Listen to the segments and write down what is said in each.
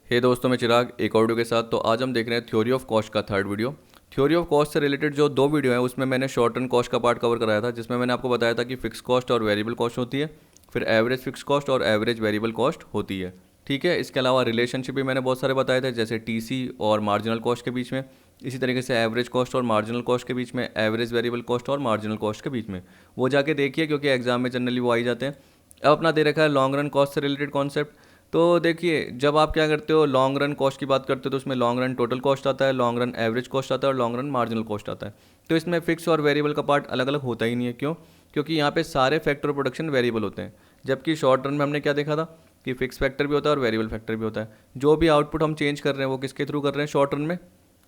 हे दोस्तों, मैं चिराग एक ऑडियो के साथ। तो आज हम देख रहे हैं थ्योरी ऑफ कॉस्ट का third video. Theory of cost से रिलेटेड जो दो वीडियो है उसमें मैंने शॉर्ट टर्म कॉस्ट का पार्ट कवर कराया था, जिसमें मैंने आपको बताया था कि फिक्स कॉस्ट और वेरिएबल कॉस्ट होती है, फिर एवरेज फिक्स कॉस्ट और एवरेज वेरिएबल कॉस्ट होती है। ठीक है, इसके अलावा रिलेशनशिप भी मैंने बहुत सारे बताए थे, जैसे टीसी और मार्जिनल कॉस्ट के बीच में, इसी तरीके से एवरेज कॉस्ट और मार्जिनल कॉस्ट के बीच में, एवरेज वेरिएबल कॉस्ट और मार्जिनल कॉस्ट के बीच में। वो जाके देखिए, क्योंकि एग्जाम में जनरली वो आ ही जाते हैं। अब अपना दे रखा है लॉन्ग रन कॉस्ट से रिलेटेड कॉन्सेप्ट। तो देखिए, जब आप क्या करते हो, लॉन्ग रन कॉस्ट की बात करते हो तो उसमें लॉन्ग रन टोटल कॉस्ट आता है, लॉन्ग रन एवरेज कॉस्ट आता है और लॉन्ग रन मार्जिनल कॉस्ट आता है। तो इसमें फिक्स और वेरिएबल का पार्ट अलग अलग होता ही नहीं है। क्यों? क्योंकि यहाँ पे सारे फैक्टर प्रोडक्शन वेरिएबल होते हैं, जबकि शॉर्ट रन में हमने क्या देखा था कि फिक्स फैक्टर भी होता है और वेरिएबल फैक्टर भी होता है। जो भी आउटपुट हम चेंज कर रहे हैं वो किसके थ्रू कर रहे हैं? शॉर्ट रन में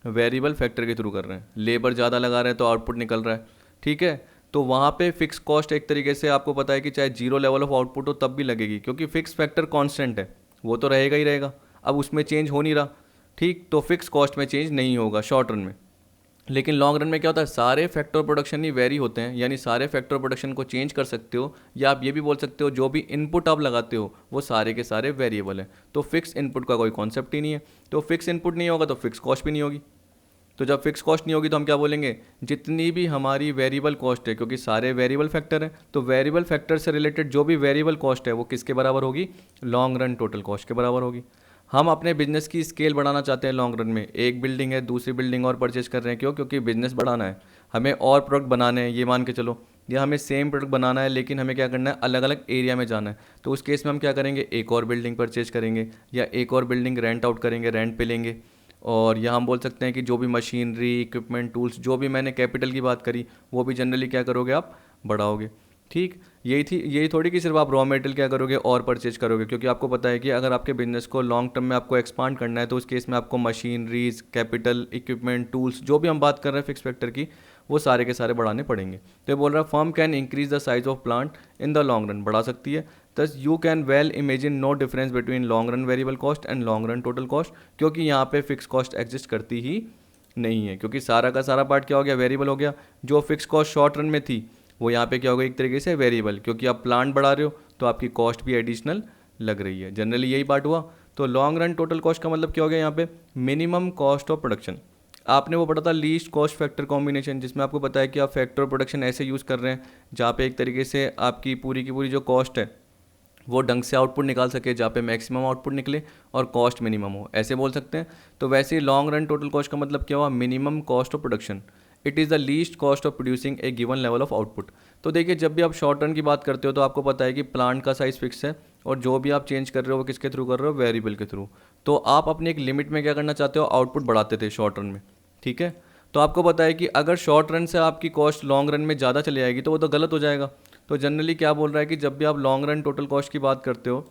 वेरिएबल फैक्टर के थ्रू कर रहे हैं। लेबर ज़्यादा लगा रहे हैं तो आउटपुट निकल रहा है। ठीक है, तो वहाँ पे फिक्स कॉस्ट एक तरीके से आपको पता है कि चाहे जीरो लेवल ऑफ आउटपुट हो तब भी लगेगी, क्योंकि फिक्स फैक्टर कांस्टेंट है, वो तो रहेगा ही रहेगा। अब उसमें चेंज हो नहीं रहा, ठीक, तो फिक्स कॉस्ट में चेंज नहीं होगा शॉर्ट रन में। लेकिन लॉन्ग रन में क्या होता है, सारे फैक्टर प्रोडक्शन ही वेरी होते हैं, यानी सारे फैक्टर प्रोडक्शन को चेंज कर सकते हो, या आप ये भी बोल सकते हो जो भी इनपुट आप लगाते हो वो सारे के सारे वेरिएबल हैं। तो फिक्स इनपुट का कोई कॉन्सेप्ट ही नहीं है। तो फिक्स इनपुट नहीं होगा तो फिक्स कॉस्ट भी नहीं होगी। तो जब फिक्स कॉस्ट नहीं होगी तो हम क्या बोलेंगे? जितनी भी हमारी वेरिएबल कॉस्ट है, क्योंकि सारे वेरिएबल फैक्टर हैं, तो वेरिएबल फैक्टर से रिलेटेड जो भी वेरिएबल कॉस्ट है वो किसके बराबर होगी? लॉन्ग रन टोटल कॉस्ट के बराबर होगी। हम अपने बिजनेस की स्केल बढ़ाना चाहते हैं लॉन्ग रन में। एक बिल्डिंग है, दूसरी बिल्डिंग और परचेज कर रहे हैं। क्यों? क्योंकि बिजनेस बढ़ाना है, हमें और प्रोडक्ट बनाने हैं, ये मान के चलो, या हमें सेम प्रोडक्ट बनाना है लेकिन हमें क्या करना है, अलग अलग एरिया में जाना है। तो उस केस में हम क्या करेंगे? एक और बिल्डिंग परचेज करेंगे, या एक और बिल्डिंग रेंट आउट करेंगे, रेंट पे लेंगे। और यहाँ हम बोल सकते हैं कि जो भी मशीनरी, इक्विपमेंट, टूल्स, जो भी मैंने कैपिटल की बात करी, वो भी जनरली क्या करोगे? आप बढ़ाओगे। ठीक, यही थोड़ी कि सिर्फ आप रॉ मटेरियल क्या करोगे और परचेज करोगे, क्योंकि आपको पता है कि अगर आपके बिजनेस को लॉन्ग टर्म में आपको एक्सपांड करना है तो उस केस में आपको मशीनरीज, कैपिटल, इक्विपमेंट, टूल्स, जो भी हम बात कर रहे हैं फिक्स फैक्टर की, वो सारे के सारे बढ़ाने पड़ेंगे। तो ये बोल रहा है firm can increase the size of plant in the long run, बढ़ा सकती है। thus you can well imagine no difference between long run variable cost and long run total cost, क्योंकि यहाँ पे फिक्स कॉस्ट एग्जिस्ट करती ही नहीं है, क्योंकि सारा का सारा पार्ट क्या हो गया? वेरिएबल हो गया। जो फिक्स कॉस्ट शॉर्ट रन में थी वो यहाँ पे क्या होगा? एक तरीके से वेरिएबल, क्योंकि आप प्लांट बढ़ा रहे हो तो आपकी कॉस्ट भी एडिशनल लग रही है। जनरली यही पार्ट हुआ। तो लॉन्ग रन टोटल कॉस्ट का मतलब क्या हो गया यहाँ पे? Minimum cost of production. आपने वो पढ़ा था लीस्ट कॉस्ट फैक्टर कॉम्बिनेशन, जिसमें आपको पता है कि आप फैक्टर प्रोडक्शन ऐसे यूज़ कर रहे हैं जहाँ पे एक तरीके से आपकी पूरी की पूरी जो कॉस्ट है वो ढंग से आउटपुट निकाल सके, जहाँ पे मैक्सिमम आउटपुट निकले और कॉस्ट मिनिमम हो, ऐसे बोल सकते हैं। तो वैसे ही लॉन्ग रन टोटल कॉस्ट का मतलब क्या हुआ? Minimum cost of production. It is the least cost of producing A given level of output. तो देखिए, जब भी आप शॉर्ट रन की बात करते हो तो आपको पता है कि प्लांट का साइज़ फिक्स है, और जो भी आप चेंज कर रहे हो वो किसके थ्रू कर रहे हो? वेरिएबल के थ्रू। तो आप अपनी एक लिमिट में क्या करना चाहते हो? आउटपुट बढ़ाते थे शॉर्ट रन में। ठीक है, तो आपको पता है कि अगर शॉर्ट रन से आपकी कॉस्ट लॉन्ग रन में ज़्यादा चली जाएगी तो वो तो गलत हो जाएगा। तो जनरली क्या बोल रहा है कि जब भी आप लॉन्ग रन टोटल कॉस्ट की बात करते हो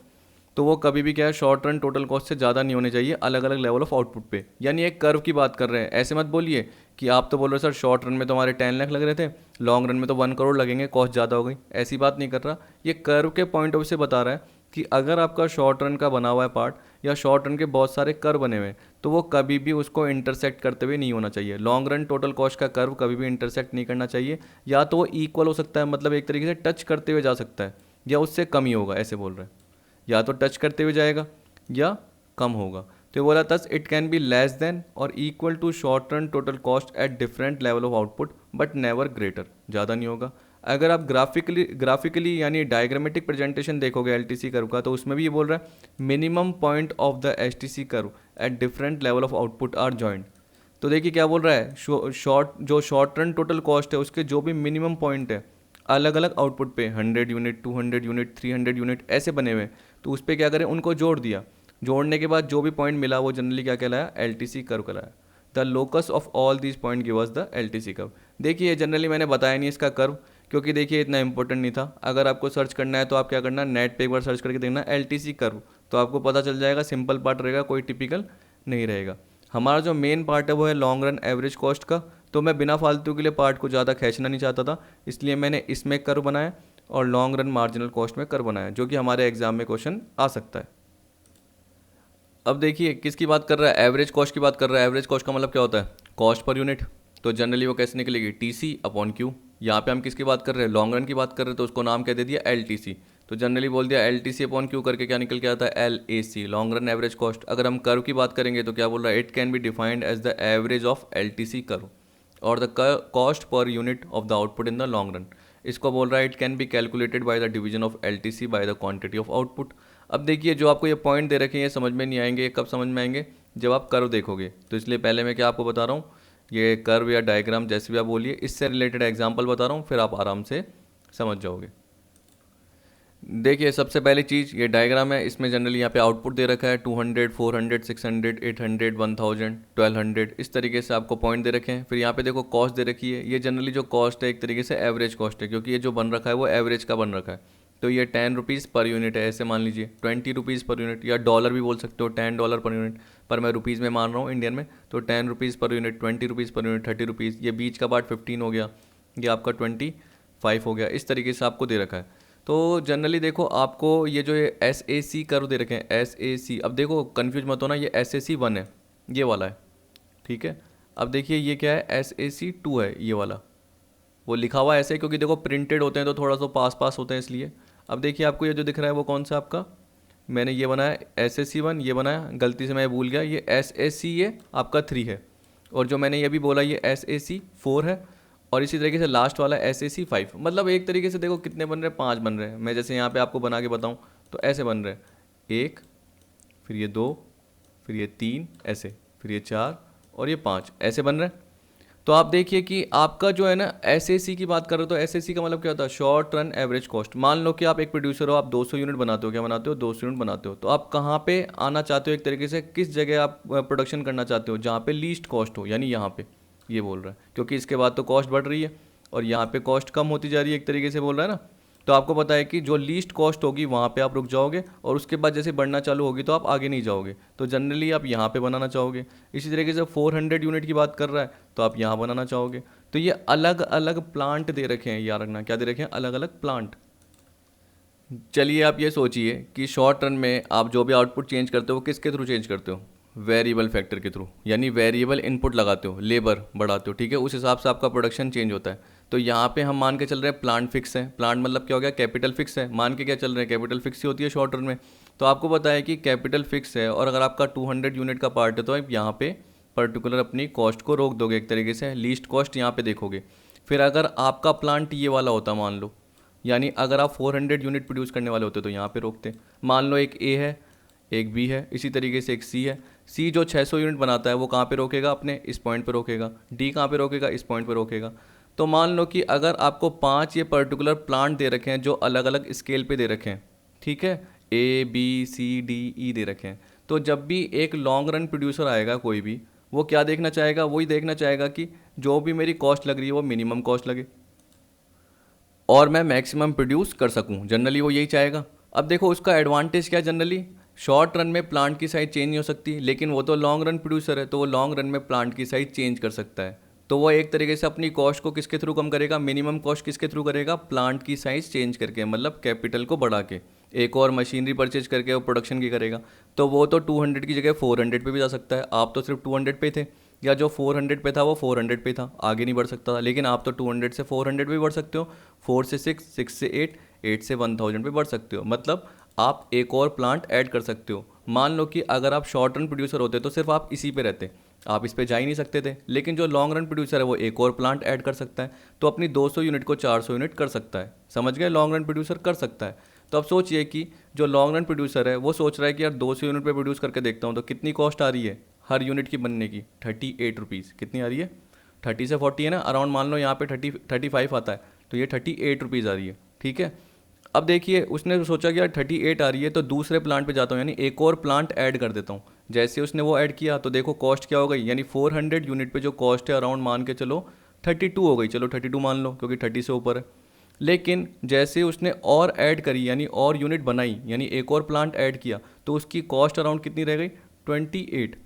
तो वो कभी भी क्या है, शॉर्ट रन टोटल कॉस्ट से ज़्यादा नहीं होने चाहिए अलग अलग लेवल ऑफ आउटपुट पे। यानी एक कर्व की बात कर रहे हैं। ऐसे मत बोलिए कि आप तो बोल रहे हो सर शॉर्ट रन में तो हमारे 10 लाख लग रहे थे, लॉन्ग रन में तो 1 करोड़ लगेंगे, कॉस्ट ज़्यादा हो गई। ऐसी बात नहीं कर रहा, ये कर्व के पॉइंट ऑफ से बता रहा है कि अगर आपका शॉर्ट रन का बना हुआ है पार्ट, या शॉर्ट रन के बहुत सारे कर्व बने हुए हैं, तो वो कभी भी उसको इंटरसेक्ट करते हुए नहीं होना चाहिए। लॉन्ग रन टोटल कॉस्ट का कर्व कभी भी इंटरसेक्ट नहीं करना चाहिए। या तो वो इक्वल हो सकता है, मतलब एक तरीके से टच करते हुए जा सकता है, या उससे कम ही होगा, ऐसे बोल रहे हैं। या तो टच करते हुए जाएगा या कम होगा। तो ये बोला thus it can be less than और equal to short run total cost at different level of output but never greater, ज़्यादा नहीं होगा। अगर आप ग्राफिकली यानी डायग्रामेटिक प्रेजेंटेशन देखोगे एलटीसी कर्व का, तो उसमें भी ये बोल रहा है minimum point of the HTC curve at different level of output are joint. तो देखिए क्या बोल रहा है, शॉर्ट रन टोटल कॉस्ट है उसके जो भी मिनिमम पॉइंट है अलग अलग आउटपुट पे 100 यूनिट, 200 यूनिट, 300 यूनिट ऐसे बने हुए, तो उस पर क्या करें, उनको जोड़ दिया। जोड़ने के बाद जो भी पॉइंट मिला वो जनरली क्या कहलाया? एलटीसी कर्व कहलाया। The locus of all these point give us the LTC curve. देखिए जनरली मैंने बताया नहीं इसका कर्व, क्योंकि देखिए इतना इंपॉर्टेंट नहीं था। अगर आपको सर्च करना है तो आप क्या करना, नेट पे एक बार सर्च करके देखना एलटीसी कर्व, तो आपको पता चल जाएगा। सिंपल पार्ट रहेगा, कोई टिपिकल नहीं रहेगा। हमारा जो मेन पार्ट है वो है लॉन्ग रन एवरेज कॉस्ट का। तो मैं बिना फालतू के लिए पार्ट को ज़्यादा खींचना नहीं चाहता था, इसलिए मैंने इसमें कर्व बनाया और लॉन्ग रन मार्जिनल कॉस्ट में कर्व बनाया, जो कि हमारे एग्जाम में क्वेश्चन आ सकता है। अब देखिए किसकी बात कर रहा है? एवरेज कॉस्ट की बात कर रहा है। एवरेज कॉस्ट का मतलब क्या होता है? Cost per unit. तो जनरली वो कैसे निकलेगी? T C upon Q. यहाँ पे हम किसकी बात कर रहे हैं? लॉन्ग रन की बात कर रहे हैं, तो उसको नाम क्या दे दिया? L T C. तो जनरली बोल दिया L T C upon Q करके क्या निकल के आता है, L A C, long run average cost. अगर हम कर्व की बात करेंगे तो क्या बोल रहा है, it can be defined as the average of L T C curve और the cost per unit of the output in the long run. इसको बोल रहा है it can be calculated by the division of L T C by the quantity of output. अब देखिए जो आपको ये पॉइंट दे रखे हैं ये समझ में नहीं आएंगे, कब समझ में आएंगे, जब आप कर्व देखोगे। तो इसलिए पहले मैं क्या आपको बता रहा हूँ, ये कर्व या डायग्राम जैसे भी आप बोलिए, इससे रिलेटेड एग्जाम्पल बता रहा हूँ, फिर आप आराम से समझ जाओगे। देखिए सबसे पहली चीज़ ये डायग्राम है, इसमें जनरली यहाँ पे आउटपुट दे रखा है 200, 400, 600, 800, 1000, 1200, इस तरीके से आपको पॉइंट दे रखे हैं। फिर यहाँ पे देखो कॉस्ट दे रखी है, ये जनरली जो कॉस्ट है एक तरीके से एवरेज कॉस्ट है, क्योंकि ये जो बन रखा है वो एवरेज का बन रखा है। तो ये 10 रुपीज़ पर यूनिट है, ऐसे मान लीजिए 20 रुपीज़ पर यूनिट, या डॉलर भी बोल सकते हो, $10 पर यूनिट, पर मैं रुपीज़ में मान रहा हूँ इंडियन में। तो 10 rupees per unit, 20 rupees per unit, 30 rupees, ये बीच का पार्ट 15 हो गया, ये आपका 25 हो गया, इस तरीके से आपको दे रखा है। तो जनरली देखो आपको ये जो ये एस ए सी कर्व दे रखे हैं, एस ए सी, अब देखो कन्फ्यूज मत होना, ये एस ए सी 1 है, ये वाला है, ठीक है। अब देखिए ये क्या है, एस ए सी 2 है, ये वाला, वो लिखा हुआ ऐसे क्योंकि देखो प्रिंटेड होते हैं तो थोड़ा सा पास पास होते हैं इसलिए। अब देखिए आपको ये जो दिख रहा है वो कौन सा आपका, मैंने ये बनाया एस ए सी 1, ये बनाया, गलती से मैं भूल गया, ये एस ए सी ये आपका 3 है, और जो मैंने ये भी बोला ये एस ए सी 4 है, और इसी तरीके से लास्ट वाला एस ए सी 5। मतलब एक तरीके से देखो कितने बन रहे हैं, 5 बन रहे हैं। मैं जैसे यहाँ पे आपको बना के बताऊँ तो ऐसे बन रहे हैं, 1, फिर ये 2, फिर ये 3 ऐसे, फिर ये 4 और ये 5 ऐसे बन रहे हैं। तो आप देखिए कि आपका जो है ना एस ए सी की बात कर रहे हो, तो एस ए सी का मतलब क्या होता है, शॉर्ट रन एवरेज कॉस्ट। मान लो कि आप एक प्रोड्यूसर हो, आप 200 यूनिट बनाते हो, क्या बनाते हो, 200 यूनिट बनाते हो, तो आप कहाँ पे आना चाहते हो, एक तरीके से किस जगह आप प्रोडक्शन करना चाहते हो, जहाँ पे लीस्ट कॉस्ट हो, यानी यहाँ पे, ये बोल रहा है, क्योंकि इसके बाद तो कॉस्ट बढ़ रही है और यहाँ पे कॉस्ट कम होती जा रही है, एक तरीके से बोल रहा है ना। तो आपको पता है कि जो लीस्ट कॉस्ट होगी वहाँ पे आप रुक जाओगे, और उसके बाद जैसे बढ़ना चालू होगी तो आप आगे नहीं जाओगे, तो जनरली आप यहाँ पे बनाना चाहोगे। इसी तरीके से 400 यूनिट की बात कर रहा है तो आप यहाँ बनाना चाहोगे। तो ये अलग अलग प्लांट दे रखे हैं, याद रखना क्या दे रखे हैं, अलग अलग प्लांट। चलिए आप ये सोचिए कि शॉर्ट रन में आप जो भी आउटपुट चेंज करते हो किसके थ्रू चेंज करते हो, वेरिएबल फैक्टर के थ्रू, यानी वेरिएबल इनपुट लगाते हो, लेबर बढ़ाते हो, ठीक है, उस हिसाब से आपका प्रोडक्शन चेंज होता है। तो यहाँ पे हम मान के चल रहे हैं प्लांट फिक्स है, प्लांट मतलब क्या हो गया, कैपिटल फिक्स है, मान के क्या चल रहे हैं, कैपिटल फिक्स ही होती है शॉर्ट रन में। तो आपको पता है कि कैपिटल फिक्स है, और अगर आपका 200 यूनिट का पार्ट है तो आप यहाँ पे पर्टिकुलर अपनी कॉस्ट को रोक दोगे, एक तरीके से लीस्ट कॉस्ट यहाँ पे देखोगे। फिर अगर आपका प्लांट ये वाला होता मान लो, यानी अगर आप 400 यूनिट प्रोड्यूस करने वाले होते तो यहाँ पे रोकते। मान लो एक ए है, एक बी है, इसी तरीके से एक सी है। सी जो 600 यूनिट बनाता है वो कहाँ पे रोकेगा, अपने इस पॉइंट पे रोकेगा। डी कहाँ पे रोकेगा, इस पॉइंट पे रोकेगा। तो मान लो कि अगर आपको 5 ये पर्टिकुलर प्लांट दे रखे हैं जो अलग अलग स्केल पे दे रखे हैं, ठीक है, A B C D E दे रखे हैं, तो जब भी एक लॉन्ग रन प्रोड्यूसर आएगा कोई भी, वो क्या देखना चाहेगा, वही देखना चाहेगा कि जो भी मेरी कॉस्ट लग रही है वो मिनिमम कॉस्ट लगे और मैं मैक्सिमम प्रोड्यूस कर सकूं, जनरली वो यही चाहेगा। अब देखो उसका एडवांटेज क्या है, जनरली शॉर्ट रन में प्लांट की साइज चेंज नहीं हो सकती, लेकिन वो तो लॉन्ग रन प्रोड्यूसर है, तो वो लॉन्ग रन में प्लांट की साइज चेंज कर सकता है। तो वो एक तरीके से अपनी कॉस्ट को किसके थ्रू कम करेगा, मिनिमम कॉस्ट किसके थ्रू करेगा, प्लांट की साइज चेंज करके, मतलब कैपिटल को बढ़ा के, एक और मशीनरी परचेज करके वो प्रोडक्शन की करेगा। तो वो तो 200 की जगह 400 पे भी जा सकता है, आप तो सिर्फ 200 पे थे, या जो 400 पे था वो 400 पे था, आगे नहीं बढ़ सकता था, लेकिन आप तो 200 से 400 पे भी बढ़ सकते हो, 4 से 6, 6 से 8, 8 से 1000 पे बढ़ सकते हो, मतलब आप एक और प्लांट ऐड कर सकते हो। मान लो कि अगर आप शॉर्ट रन प्रोड्यूसर होते तो सिर्फ आप इसी पे रहते, आप इस पे जा ही नहीं सकते थे, लेकिन जो लॉन्ग रन प्रोड्यूसर है वो एक और प्लांट ऐड कर सकता है, तो अपनी 200 यूनिट को 400 यूनिट कर सकता है, समझ गए, लॉन्ग रन प्रोड्यूसर कर सकता है। तो अब सोचिए कि जो लॉन्ग रन प्रोड्यूसर है वो सोच रहा है कि यार 200 यूनिट पे प्रोड्यूस करके देखता हूँ तो कितनी कॉस्ट आ रही है हर यूनिट की बनने की, 38 रुपीज़, कितनी आ रही है, 30 से 40 है ना, अराउंड मान लो यहाँ पे 35 आता है, तो ये 38 रुपीज़ आ रही है, ठीक है। अब देखिए उसने सोचा कि यार 38 आ रही है तो दूसरे प्लांट पे जाता हूँ, यानी एक और प्लांट ऐड कर देता हूँ। जैसे उसने वो ऐड किया तो देखो कॉस्ट क्या हो गई, यानी 400 यूनिट पे जो कॉस्ट है अराउंड मान के चलो 32 हो गई, चलो 32 मान लो क्योंकि 30 से ऊपर है। लेकिन जैसे उसने और ऐड करी, यानी और यूनिट बनाई, यानी एक और प्लांट ऐड किया, तो उसकी कॉस्ट अराउंड कितनी रह गई, 28,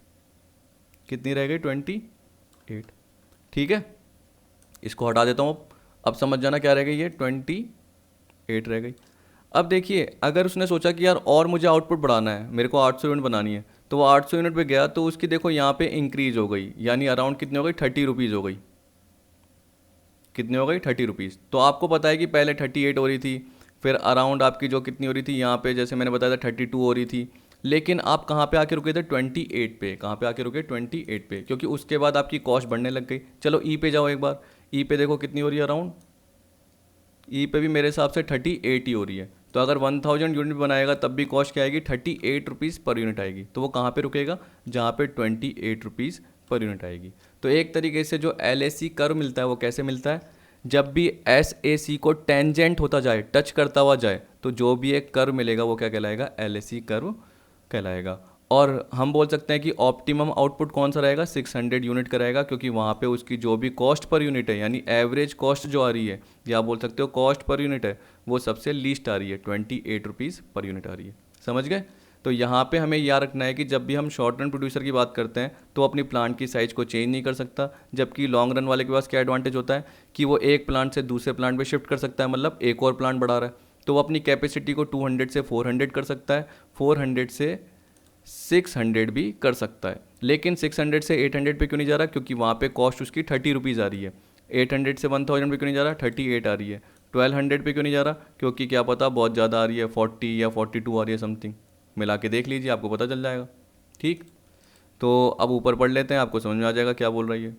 कितनी रह गई, 28, ठीक है। इसको हटा देता हूँ, अब समझ जाना क्या रह गई, ये 28 रह गई। अब देखिए अगर उसने सोचा कि यार और मुझे आउटपुट बढ़ाना है, मेरे को 800 यूनिट बनानी है, तो वो 800 यूनिट पे गया तो उसकी देखो यहाँ पे इंक्रीज हो गई, यानी अराउंड कितनी हो गई, 30 रुपीज़ हो गई, कितनी हो गई, 30 रुपीज़। तो आपको पता है कि पहले 38 हो रही थी, फिर अराउंड आपकी जो कितनी हो रही थी यहाँ पे, जैसे मैंने बताया था 32 हो रही थी, लेकिन आप कहाँ पे आके रुके थे 28 पे। कहाँ पे आके रुके 28 पे, क्योंकि उसके बाद आपकी कॉस्ट बढ़ने लग गई। चलो ई पे जाओ एक बार, ई पे देखो कितनी हो रही है अराउंड, ई पे भी मेरे हिसाब से 38 ही हो रही है। तो अगर 1000 यूनिट बनाएगा तब भी कॉस्ट क्या आएगी, 38 रुपीज़ पर यूनिट आएगी। तो वो कहाँ पे रुकेगा, जहाँ पे 28 रुपीज़ पर यूनिट आएगी। तो एक तरीके से जो LAC कर्व मिलता है वो कैसे मिलता है, जब भी SAC को टेंजेंट होता जाए, टच करता हुआ जाए, तो जो भी एक कर्व मिलेगा वो क्या कहलाएगा, LAC कर्व कहलाएगा। और हम बोल सकते हैं कि ऑप्टिमम आउटपुट कौन सा रहेगा, 600 यूनिट का रहेगा, क्योंकि वहाँ पे उसकी जो भी कॉस्ट पर यूनिट है, यानी एवरेज कॉस्ट जो आ रही है, या आप बोल सकते हो कॉस्ट पर यूनिट है, वो सबसे लीस्ट आ रही है, 28 रुपीज़ पर यूनिट आ रही है। समझ गए। तो यहाँ पे हमें याद रखना है कि जब भी हम शॉर्ट रन प्रोड्यूसर की बात करते हैं तो अपनी प्लांट की साइज़ को चेंज नहीं कर सकता, जबकि लॉन्ग रन वाले के पास क्या एडवांटेज होता है कि वो एक प्लांट से दूसरे प्लांट पे शिफ्ट कर सकता है, मतलब एक और प्लांट बढ़ा रहा है, तो वो अपनी कैपेसिटी को 200 से 400 कर सकता है, 400 से 600 भी कर सकता है। लेकिन 600 से 800 पे क्यों नहीं जा रहा, क्योंकि वहाँ पे कॉस्ट उसकी 30 रुपीज़ आ रही है। 800 से 1000 पे क्यों नहीं जा रहा, 38 आ रही है। 1200 पे क्यों नहीं जा रहा, क्योंकि क्या पता बहुत ज़्यादा आ रही है, 40 या 42 आ रही है समथिंग। मिला के देख लीजिए, आपको पता चल जाएगा। ठीक, तो अब ऊपर पढ़ लेते हैं, आपको समझ में आ जाएगा क्या बोल रही है।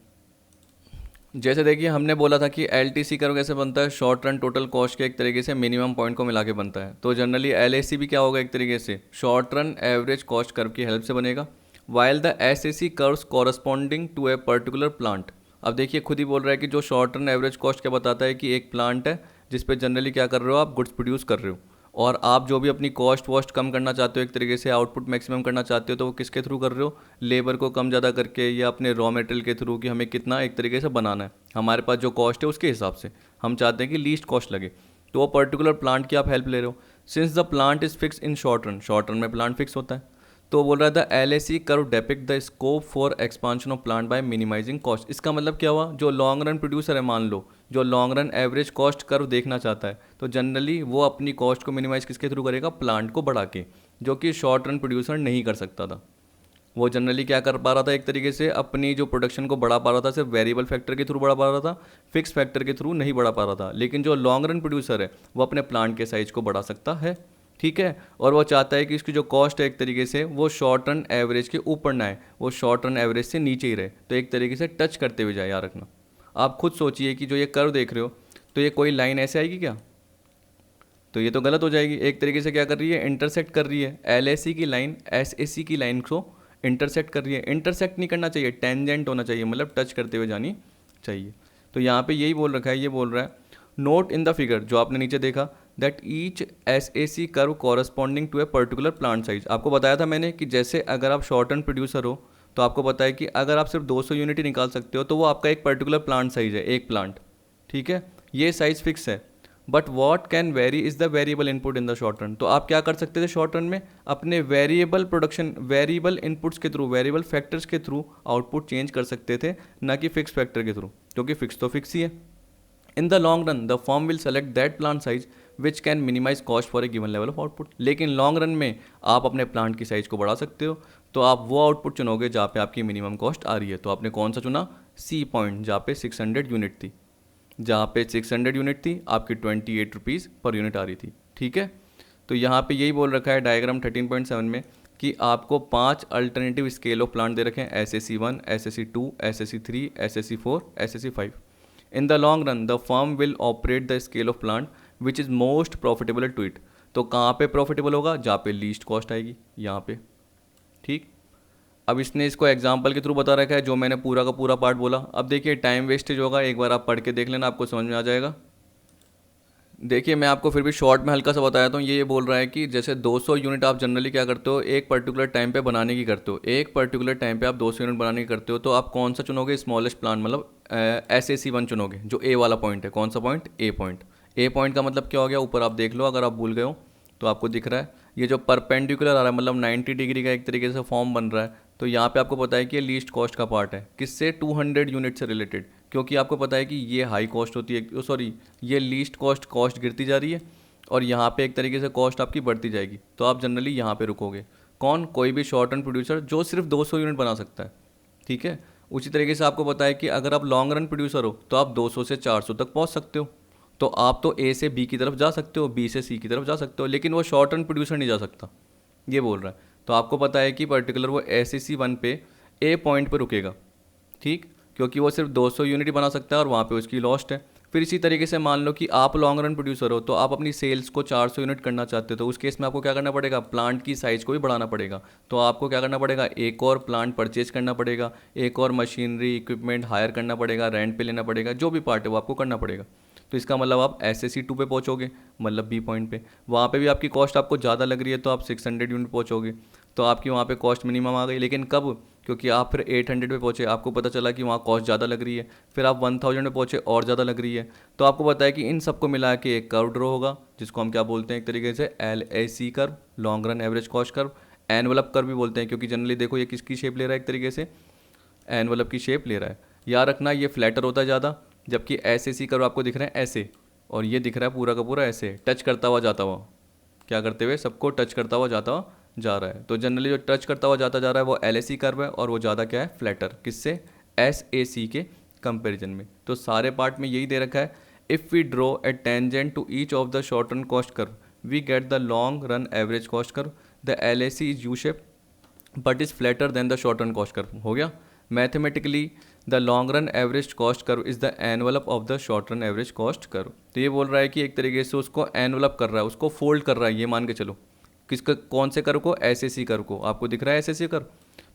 जैसे देखिए हमने बोला था कि LTC कर्व कैसे बनता है, शॉर्ट रन टोटल कॉस्ट के एक तरीके से मिनिमम पॉइंट को मिला के बनता है। तो जनरली LAC भी क्या होगा, एक तरीके से short run average cost curve की हेल्प से बनेगा, while the SAC curves corresponding to a particular plant. अब देखिए खुद ही बोल रहा है कि जो शॉर्ट रन एवरेज कॉस्ट क्या बताता है कि एक प्लांट है जिस पे जनरली क्या कर रहे हो, आप गुड्स प्रोड्यूस कर रहे हो, और आप जो भी अपनी कॉस्ट वॉस्ट कम करना चाहते हो, एक तरीके से आउटपुट मैक्सिमम करना चाहते हो, तो वो किसके थ्रू कर रहे हो, लेबर को कम ज़्यादा करके, या अपने रॉ मटेरियल के थ्रू कि हमें कितना एक तरीके से बनाना है, हमारे पास जो कॉस्ट है उसके हिसाब से हम चाहते हैं कि लीस्ट कॉस्ट लगे, तो वो पर्टिकुलर प्लांट की आप हेल्प ले रहे हो। Since the plant is fix in short run, short run में प्लांट फिक्स होता है, तो बोल रहा था LAC curve depict the scope for expansion of plant by minimising cost. इसका मतलब क्या हुआ, जो लॉन्ग रन प्रोड्यूसर है, मान लो जो long run average cost curve देखना चाहता है, तो जनरली वो अपनी कॉस्ट को मिनिमाइज किसके थ्रू करेगा, प्लांट को बढ़ा के, जो कि शॉर्ट रन प्रोड्यूसर नहीं कर सकता था। वो जनरली क्या कर पा रहा था, एक तरीके से अपनी जो प्रोडक्शन को बढ़ा पा रहा था सिर्फ वेरिएबल फैक्टर के थ्रू बढ़ा पा रहा था, फिक्स फैक्टर के थ्रू नहीं बढ़ा पा रहा था। लेकिन जो लॉन्ग रन प्रोड्यूसर है वो अपने प्लांट के साइज को बढ़ा सकता है, ठीक है, और वो चाहता है कि इसकी जो कॉस्ट है एक तरीके से वो शॉर्ट रन एवरेज के ऊपर ना आए, वो शॉर्ट रन एवरेज से नीचे ही रहे, तो एक तरीके से टच करते हुए जाए। याद रखना, आप खुद सोचिए कि जो ये कर्व देख रहे हो, तो ये कोई लाइन ऐसे आएगी क्या, तो ये तो गलत हो जाएगी। एक तरीके से क्या कर रही है, इंटरसेक्ट कर रही है, LAC की लाइन SAC की लाइन को इंटरसेक्ट कर रही है। इंटरसेक्ट नहीं करना चाहिए, टेंजेंट होना चाहिए, मतलब टच करते हुए जानी चाहिए। तो यहाँ पे यही बोल रखा है, ये बोल रहा है नोट इन द फिगर, जो आपने नीचे देखा, that each SAC curve corresponding to a particular plant size. आपको बताया था मैंने कि जैसे अगर आप शॉर्ट रन प्रोड्यूसर हो तो आपको पता है कि अगर आप सिर्फ 200 यूनिट ही निकाल सकते हो तो वो आपका एक पर्टिकुलर प्लांट साइज है, एक प्लांट, ठीक है, ये साइज फिक्स है। But what can very is the variable input in the short run. तो आप क्या कर सकते थे शॉर्ट रन में, अपने वेरिएबल प्रोडक्शन, वेरिएबल इनपुट्स के थ्रू, वेरिएबल फैक्टर्स के थ्रू आउटपुट चेंज कर सकते थे, ना कि फिक्स फैक्टर के थ्रू, क्योंकि फिक्स तो फिक्स ही है। In the long run the firm will select that plant size which can minimise cost for a given level of output. लेकिन लॉन्ग रन में आप अपने प्लांट की साइज को बढ़ा सकते हो, तो आप वो आउटपुट चुनोगे जहाँ पे आपकी मिनिमम कॉस्ट आ रही है। तो आपने कौन सा चुना, C पॉइंट, जहाँ पे 600 यूनिट थी, जहाँ पे 600 यूनिट थी आपकी 28 रुपीज़ पर यूनिट आ रही थी, ठीक है। तो यहाँ पे यही बोल रखा है डायग्राम 13.7 में कि आपको 5 अल्टरनेटिव स्केल ऑफ प्लांट दे रखे हैं, SAC1, SAC2, SAC3, SAC4, SAC5। In the long run the firm will operate the scale of plant which is most profitable to it. तो कहाँ पे प्रॉफिटेबल होगा, जहाँ पे लीस्ट कॉस्ट आएगी, यहाँ पे, ठीक। अब इसने इसको एग्जाम्पल के थ्रू बता रखा है, जो मैंने पूरा का पूरा पार्ट बोला। अब देखिए टाइम वेस्टेज होगा, एक बार आप पढ़ के देख लेना, आपको समझ में आ जाएगा। देखिए मैं आपको फिर भी शॉर्ट में हल्का सा बताया था, ये बोल रहा है कि जैसे 200 यूनिट आप जनरली क्या करते हो, एक पर्टिकुलर टाइम पे बनाने की करते हो, एक पर्टिकुलर टाइम पे आप 200 यूनिट बनाने की करते हो, तो आप कौन सा चुनोगे, स्मॉलेस्ट प्लान, मतलब SAC1 चुनोगे, जो A वाला पॉइंट है। कौन सा point, A point. A point का मतलब क्या हो गया, ऊपर आप देख लो, अगर आप भूल गए हो तो आपको दिख रहा है ये जो परपेंडिकुलर आ रहा है, मतलब 90 डिग्री का एक तरीके से फॉर्म बन रहा है। तो यहाँ पे आपको पता है कि ये लीस्ट कॉस्ट का पार्ट है, किससे, 200 यूनिट से रिलेटेड, क्योंकि आपको पता है कि ये हाई कॉस्ट होती है, सॉरी ये लीस्ट कॉस्ट गिरती जा रही है, और यहाँ पे एक तरीके से कॉस्ट आपकी बढ़ती जाएगी। तो आप जनरली यहाँ पे रुकोगे। कौन, कोई भी शॉर्ट रन प्रोड्यूसर जो सिर्फ 200 यूनिट बना सकता है, ठीक है। उसी तरीके से आपको पता है कि अगर आप लॉन्ग रन प्रोड्यूसर हो तो आप 200 से 400 तक पहुँच सकते हो। तो आप तो ए से बी की तरफ जा सकते हो, बी से सी की तरफ जा सकते हो, लेकिन वो शॉर्ट रन प्रोड्यूसर नहीं जा सकता, ये बोल रहा है। तो आपको पता है कि पर्टिकुलर वो SEC1 पे ए पॉइंट पे रुकेगा, ठीक, क्योंकि वो सिर्फ 200 यूनिट ही बना सकता है और वहाँ पे उसकी लॉस्ट है। फिर इसी तरीके से मान लो कि आप लॉन्ग रन प्रोड्यूसर हो, तो आप अपनी सेल्स को 400 यूनिट करना चाहते हो, तो उस केस में आपको क्या करना पड़ेगा, प्लांट की साइज़ को भी बढ़ाना पड़ेगा। तो आपको क्या करना पड़ेगा, एक और प्लांट परचेज करना पड़ेगा, एक और मशीनरी इक्विपमेंट हायर करना पड़ेगा, रेंट पे लेना पड़ेगा, जो भी पार्ट है वो आपको करना पड़ेगा। तो इसका मतलब आप SSC2 पे पहुँचोगे, मतलब बी पॉइंट पे, वहाँ पे भी आपकी कॉस्ट आपको ज़्यादा लग रही है तो आप 600 यूनिट पहुँचोगे, तो आपकी वहाँ पे कॉस्ट मिनिमम आ गई। लेकिन कब, क्योंकि आप फिर 800 पे पहुँचे, आपको पता चला कि वहाँ कॉस्ट ज़्यादा लग रही है, फिर आप 1000 पे पहुँचे और ज़्यादा लग रही है। तो आपको पता है कि इन सबको मिला के एक कर्व ड्रॉ होगा, जिसको हम क्या बोलते हैं एक तरीके से LAC curve, long run average cost curve, envelope curve भी बोलते हैं, क्योंकि जनरली देखो ये किसकी शेप ले रहा है, एक तरीके से एनवलप की शेप ले रहा है। याद रखना ये फ्लैटर होता है ज़्यादा, जबकि SAC कर्व आपको दिख रहे हैं ऐसे, और ये दिख रहा है पूरा का पूरा ऐसे टच करता हुआ जाता हुआ, क्या करते हुए, सबको टच करता हुआ जाता हुआ जा रहा है। तो जनरली जो टच करता हुआ जाता जा रहा है वो LAC कर्व है, और वो ज़्यादा क्या है, फ्लैटर, किससे, SAC के कंपैरिजन में। तो सारे पार्ट में यही दे रखा है, if we draw a tangent to each of the short run cost curve we get the long run average cost curve, the LAC is U shape but is flatter than the short run cost curve. हो गया, mathematically the long run average cost curve is the envelope of the short run average cost curve. तो ये बोल रहा है कि एक तरीके से उसको एनवलप कर रहा है, उसको फोल्ड कर रहा है, ये मान के चलो, किसका, कौन से कर्व को, SAC कर्व को, आपको दिख रहा है SAC कर्व,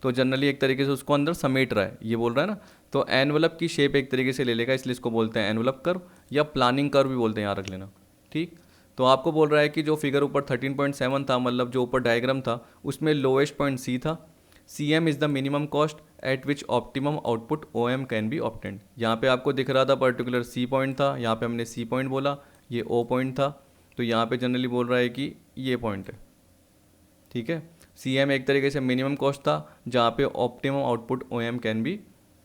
तो जनरली एक तरीके से उसको अंदर समेट रहा है, ये बोल रहा है ना। तो एनवलप की शेप एक तरीके से ले लेगा, इसलिए इसको बोलते हैं एनवलप कर्व, या प्लानिंग कर्व भी बोलते हैं, याद रख लेना, ठीक। तो आपको बोल रहा है कि जो फिगर ऊपर 13.7 था, मतलब जो ऊपर डायग्राम था, उसमें लोएस्ट पॉइंट C था। CM is the minimum cost at which optimum output OM can be obtained. यहाँ पे आपको दिख रहा था पर्टिकुलर C पॉइंट था, यहाँ पे हमने C पॉइंट बोला, ये O पॉइंट था, तो यहाँ पे जनरली बोल रहा है कि ये पॉइंट है, ठीक है। CM एक तरीके से मिनिमम कॉस्ट था, जहाँ पे optimum output OM can be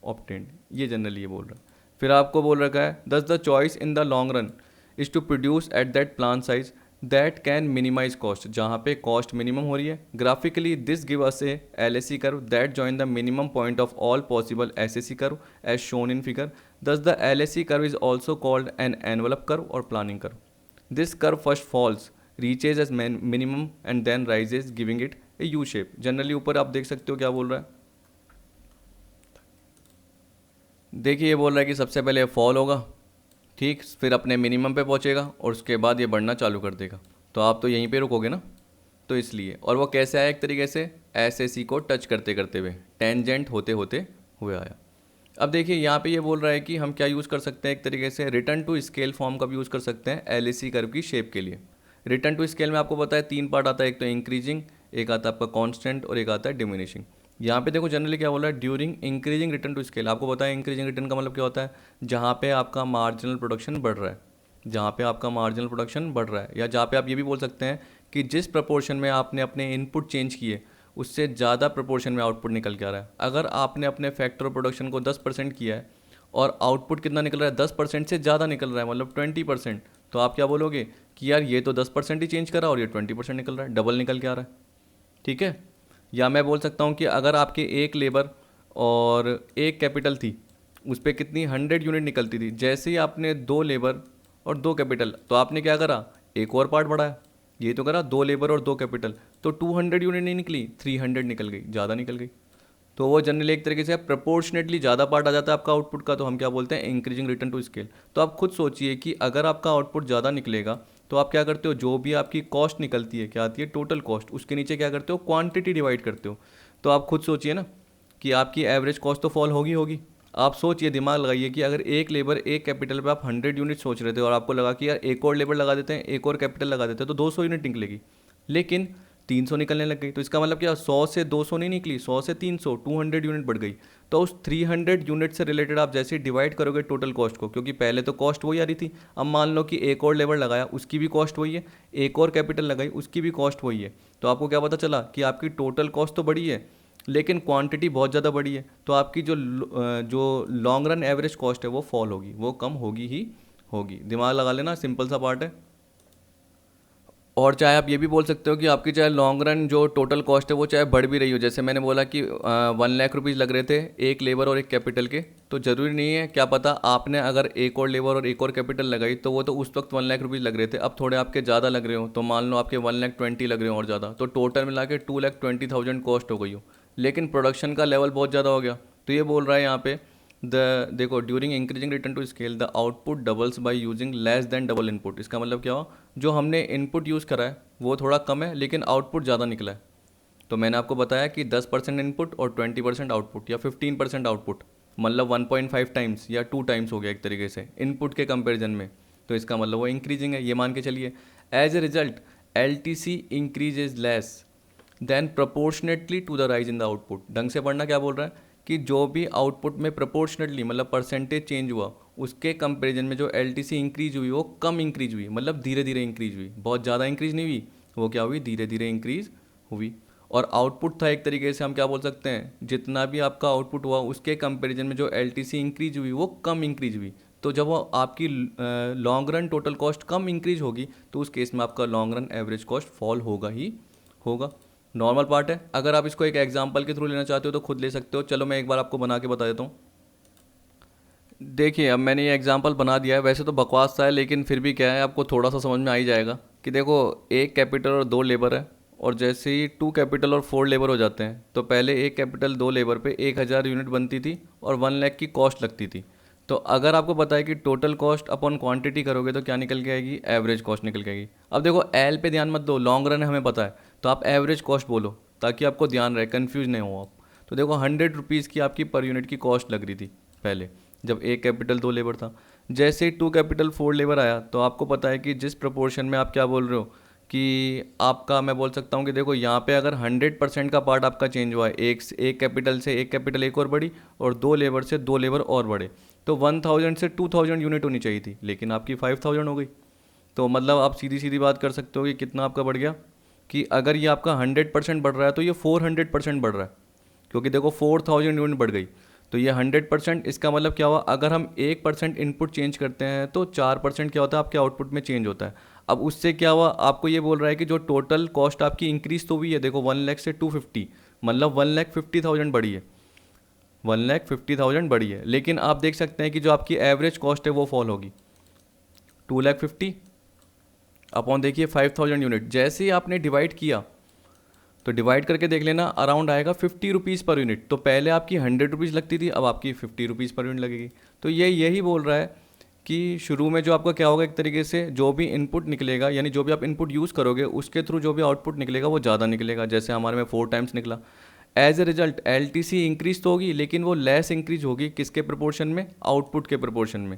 obtained, ये जनरली ये बोल रहा है। फिर आपको बोल रखा है, thus the choice in the long run is to produce at that plan size that can minimise cost, जहाँ पे कॉस्ट मिनिमम हो रही है। Graphically this give us a LAC curve that join the minimum point of all possible SAC curve as shown in figure, thus the LAC curve is also called an envelope curve और planning curve. This curve first falls reaches as minimum and then rises giving it a U shape. Generally ऊपर आप देख सकते हो क्या बोल रहा है, देखिए ये बोल रहा है कि सबसे पहले फॉल होगा, ठीक, फिर अपने मिनिमम पे पहुंचेगा और उसके बाद ये बढ़ना चालू कर देगा। तो आप तो यहीं पे रुकोगे ना, तो इसलिए। और वो कैसे आया, एक तरीके से SAC को टच करते करते हुए, टेंजेंट होते होते हुए आया। अब देखिए यहाँ पे ये बोल रहा है कि हम क्या यूज़ कर सकते हैं, एक तरीके से रिटर्न टू स्केल फॉर्म का भी यूज़ कर सकते हैं LAC कर्व की शेप के लिए। रिटर्न टू स्केल में आपको पता है 3 पार्ट आता है, एक तो इंक्रीजिंग, एक आता है आपका कॉन्स्टेंट, और एक आता है डिमिनिशिंग। यहाँ पे देखो जनरली क्या बोला है, during increasing return to scale. आपको पता है इंक्रीजिंग रिटर्न का मतलब क्या होता है, जहाँ पे आपका मार्जिनल प्रोडक्शन बढ़ रहा है, जहाँ पे आपका मार्जिनल प्रोडक्शन बढ़ रहा है, या जहाँ पे आप ये भी बोल सकते हैं कि जिस प्रपोर्शन में आपने अपने इनपुट चेंज किए उससे ज़्यादा प्रपोर्शन में आउटपुट निकल के आ रहा है। अगर आपने अपने फैक्टर प्रोडक्शन को 10% किया है और आउटपुट कितना निकल रहा है, 10% से ज़्यादा निकल रहा है, मतलब 20%, तो आप क्या बोलोगे कि यार ये तो 10% ही चेंज करा और ये 20% निकल रहा है, डबल निकल के आ रहा है, ठीक है। या मैं बोल सकता हूँ कि अगर आपके एक लेबर और एक कैपिटल थी, उस पर कितनी 100 यूनिट निकलती थी, जैसे ही आपने 2 लेबर और 2 कैपिटल, तो आपने क्या करा, एक और पार्ट बढ़ाया, ये तो करा 2 लेबर और 2 कैपिटल, तो 200 यूनिट नहीं निकली, 300 निकल गई, ज़्यादा निकल गई। तो वो जनरली एक तरीके से प्रपोर्शनेटली ज़्यादा पार्ट आ जाता है आपका आउटपुट का, तो हम क्या बोलते हैं, इंक्रीजिंग रिटर्न टू स्केल। तो आप खुद सोचिए कि अगर आपका आउटपुट ज़्यादा निकलेगा तो आप क्या करते हो, जो भी आपकी कॉस्ट निकलती है, क्या आती है, टोटल कॉस्ट, उसके नीचे क्या करते हो, क्वांटिटी डिवाइड करते हो। तो आप खुद सोचिए ना कि आपकी एवरेज कॉस्ट तो फॉल होगी होगी। आप सोचिए, दिमाग लगाइए कि अगर एक लेबर एक कैपिटल पे आप 100 यूनिट सोच रहे थे और आपको लगा कि यार एक और लेबर लगा देते हैं, एक और कैपिटल लगा देते हैं, तो 200 यूनिट निकलेगी, लेकिन 300 निकलने लग गई। तो इसका मतलब क्या, 100 से 200 नहीं निकली, 100 से 300, 200 यूनिट बढ़ गई। तो उस 300 यूनिट से रिलेटेड आप जैसे डिवाइड करोगे टोटल कॉस्ट को, क्योंकि पहले तो कॉस्ट वही आ रही थी, अब मान लो कि एक और लेबर लगाया, उसकी भी कॉस्ट वही है, एक और कैपिटल लगाई, उसकी भी कॉस्ट वही है, तो आपको क्या पता चला कि आपकी टोटल कॉस्ट तो बढ़ी है लेकिन क्वांटिटी बहुत ज़्यादा बढ़ी है। तो आपकी जो लॉन्ग रन एवरेज कॉस्ट है वो फॉल होगी, वो कम होगी ही होगी। दिमाग लगा लेना, सिंपल सा पार्ट है। और चाहे आप ये भी बोल सकते हो कि आपकी चाहे लॉन्ग रन जो टोटल कॉस्ट है वो चाहे बढ़ भी रही हो, जैसे मैंने बोला कि 1 लाख रुपीज़ लग रहे थे एक लेबर और एक कैपिटल के, तो ज़रूरी नहीं है, क्या पता आपने अगर एक और लेबर और एक और कैपिटल लगाई तो वो तो उस वक्त 1 लाख रुपीज़ लग रहे थे, अब थोड़े आपके ज़्यादा लग रहे हो, तो मान लो आपके 1,20,000 लग रहे हो और ज़्यादा, तो टोटल मिला के 2,20,000 कॉस्ट हो गई हो, लेकिन प्रोडक्शन का लेवल बहुत ज़्यादा हो गया। तो ये बोल रहा है यहाँ पे द देखो during increasing return to scale the output doubles by using less than double input. इसका मतलब क्या हुआ, जो हमने इनपुट यूज़ करा है वो थोड़ा कम है लेकिन आउटपुट ज़्यादा निकला है। तो मैंने आपको बताया कि 10% इनपुट और 20% आउटपुट या 15% आउटपुट, मतलब 1.5 टाइम्स या 2 टाइम्स हो गया एक तरीके से इनपुट के कंपैरिजन में, तो इसका मतलब वो इंक्रीजिंग है, ये मान के चलिए। As a result L T C increase is less than proportionately to the rise in the output. ढंग से पढ़ना, क्या बोल रहा है कि जो भी आउटपुट में प्रपोर्शनेटली मतलब परसेंटेज चेंज हुआ उसके कंपैरिजन में जो एल टी सी इंक्रीज हुई वो कम इंक्रीज हुई, मतलब धीरे धीरे इंक्रीज हुई, बहुत ज़्यादा इंक्रीज नहीं हुई, वो क्या हुई, धीरे धीरे इंक्रीज हुई। और आउटपुट था एक तरीके से हम क्या बोल सकते हैं, जितना भी आपका आउटपुट हुआ उसके कंपैरिजन में जो एल टी सी इंक्रीज हुई वो कम इंक्रीज हुई। तो जब वो आपकी लॉन्ग रन टोटल कॉस्ट कम इंक्रीज होगी तो उस केस में आपका long run average cost fall होगा ही होगा। नॉर्मल पार्ट है। अगर आप इसको एक एग्जांपल के थ्रू लेना चाहते हो तो खुद ले सकते हो, चलो मैं एक बार आपको बना के बता देता हूँ। देखिए अब मैंने ये एग्जांपल बना दिया है, वैसे तो बकवास सा है लेकिन फिर भी क्या है आपको थोड़ा सा समझ में आ ही जाएगा कि देखो एक कैपिटल और 2 लेबर है, और जैसे ही 2 कैपिटल और 4 लेबर हो जाते हैं तो पहले एक कैपिटल 2 लेबर पे 1,000 यूनिट बनती थी और 1 लाख की कॉस्ट लगती थी। तो अगर आपको पता है कि टोटल कॉस्ट अपॉन क्वांटिटी करोगे तो क्या निकल के आएगी, एवरेज कॉस्ट निकल के आएगी। अब देखो एल पे ध्यान मत दो, लॉन्ग रन है हमें पता है, तो आप एवरेज कॉस्ट बोलो ताकि आपको ध्यान रहे, कन्फ्यूज नहीं हो आप। तो देखो 100 रुपीज़ की आपकी पर यूनिट की कॉस्ट लग रही थी पहले, जब एक कैपिटल 2 लेबर था। जैसे ही 2 कैपिटल 4 लेबर आया तो आपको पता है कि जिस प्रपोर्शन में आप क्या बोल रहे हो कि आपका, मैं बोल सकता हूँ कि देखो यहाँ पे अगर 100% का पार्ट आपका चेंज हुआ है, एक कैपिटल से एक कैपिटल एक और बढ़ी और 2 लेबर से 2 लेबर और बढ़े, तो 1000 से 2000 यूनिट होनी चाहिए थी लेकिन आपकी 5000 हो गई। तो मतलब आप सीधी सीधी बात कर सकते हो कि कितना आपका बढ़ गया, कि अगर ये आपका 100% बढ़ रहा है तो ये 400% बढ़ रहा है, क्योंकि देखो 4000 यूनिट बढ़ गई। तो ये 100%, इसका मतलब क्या हुआ, अगर हम 1% इनपुट चेंज करते हैं तो 4% क्या होता है आपके आउटपुट में चेंज होता है। अब उससे क्या हुआ, आपको ये बोल रहा है कि जो टोटल कॉस्ट आपकी इंक्रीज तो हुई है, देखो 1 लाख से 250, मतलब 1,50,000 बढ़ी है, 1,50,000 बढ़ी है, लेकिन आप देख सकते हैं कि जो आपकी एवरेज कॉस्ट है वो फॉल होगी 2,50,000 अपॉन देखिए 5,000 यूनिट। जैसे ही आपने डिवाइड किया तो डिवाइड करके देख लेना, अराउंड आएगा 50 रुपीज़ पर यूनिट। तो पहले आपकी 100 रुपीज़ लगती थी, अब आपकी 50 रुपीज़ पर यूनिट लगेगी। तो ये यही बोल रहा है कि शुरू में जो आपका क्या होगा, एक तरीके से जो भी इनपुट निकलेगा, यानी जो भी आप इनपुट यूज़ करोगे उसके थ्रू जो भी आउटपुट निकलेगा वो ज़्यादा निकलेगा, जैसे हमारे में 4 टाइम्स निकला। As a result L T C increase तो होगी लेकिन वो लेस इंक्रीज होगी, किसके प्रोपोर्शन में, आउटपुट के प्रोपोर्शन में।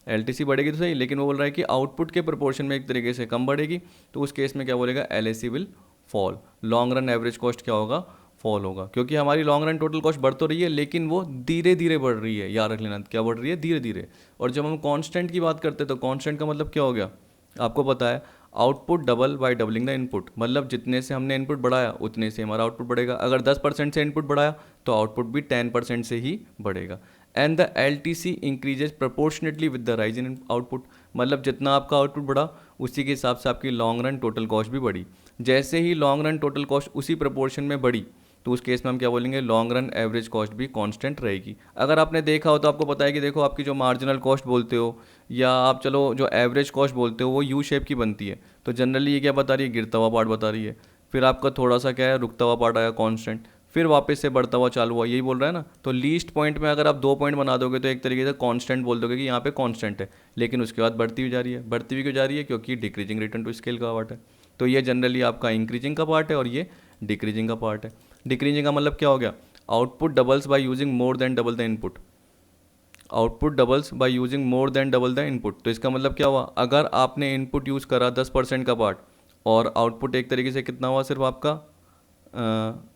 एल टी सी बढ़ेगी तो सही, लेकिन वो बोल रहा है कि आउटपुट के प्रोपोर्शन में एक तरीके से कम बढ़ेगी, तो उस केस में क्या बोलेगा, L A C will fall, long run average cost क्या होगा, फॉल होगा, क्योंकि हमारी लॉन्ग रन टोटल कॉस्ट बढ़ तो रही है लेकिन वो धीरे धीरे बढ़ रही है, याद रख लेना क्या बढ़ रही है, धीरे धीरे। और जब हम कांस्टेंट की बात करते हैं तो कांस्टेंट का मतलब क्या हो गया, आपको पता है, output double by doubling the input, मतलब जितने से हमने इनपुट बढ़ाया उतने से हमारा आउटपुट बढ़ेगा। अगर 10% से इनपुट बढ़ाया तो आउटपुट भी 10% से ही बढ़ेगा। And the L T C increases proportionately with the rise in output, मतलब जितना आपका आउटपुट बढ़ा उसी के हिसाब से आपकी लॉन्ग रन टोटल कॉस्ट भी बढ़ी। जैसे ही लॉन्ग रन टोटल कॉस्ट उसी प्रपोर्शन में बढ़ी तो उस केस में हम क्या बोलेंगे, लॉन्ग रन एवरेज कॉस्ट भी कांस्टेंट रहेगी। अगर आपने देखा हो तो आपको पता है कि देखो आपकी जो मार्जिनल कॉस्ट बोलते हो या आप चलो जो एवरेज कॉस्ट बोलते हो वो यू शेप की बनती है, तो जनरली ये क्या बता रही है, गिरता हुआ पार्ट बता रही है, फिर आपका थोड़ा सा क्या है, रुकता हुआ पार्ट आया कांस्टेंट, फिर वापस से बढ़ता हुआ चालू हुआ, यही बोल रहा है ना। तो लीस्ट पॉइंट में अगर आप 2 पॉइंट बना दोगे तो एक तरीके से कांस्टेंट बोल दोगे कि यहाँ पे कांस्टेंट है, लेकिन उसके बाद बढ़ती हुई जा रही है, बढ़ती हुई क्यों जा रही है, क्योंकि डिक्रीजिंग रिटर्न टू स्केल का पार्ट है। तो ये जनरली आपका इंक्रीजिंग का पार्ट है और ये डिक्रीजिंग का पार्ट है। डिक्रीजिंग का मतलब क्या हो गया, output doubles by using more than double the input, output doubles by using more than double the input. तो इसका मतलब क्या हुआ, अगर आपने इनपुट यूज़ करा 10% का पार्ट और आउटपुट एक तरीके से कितना हुआ सिर्फ आपका,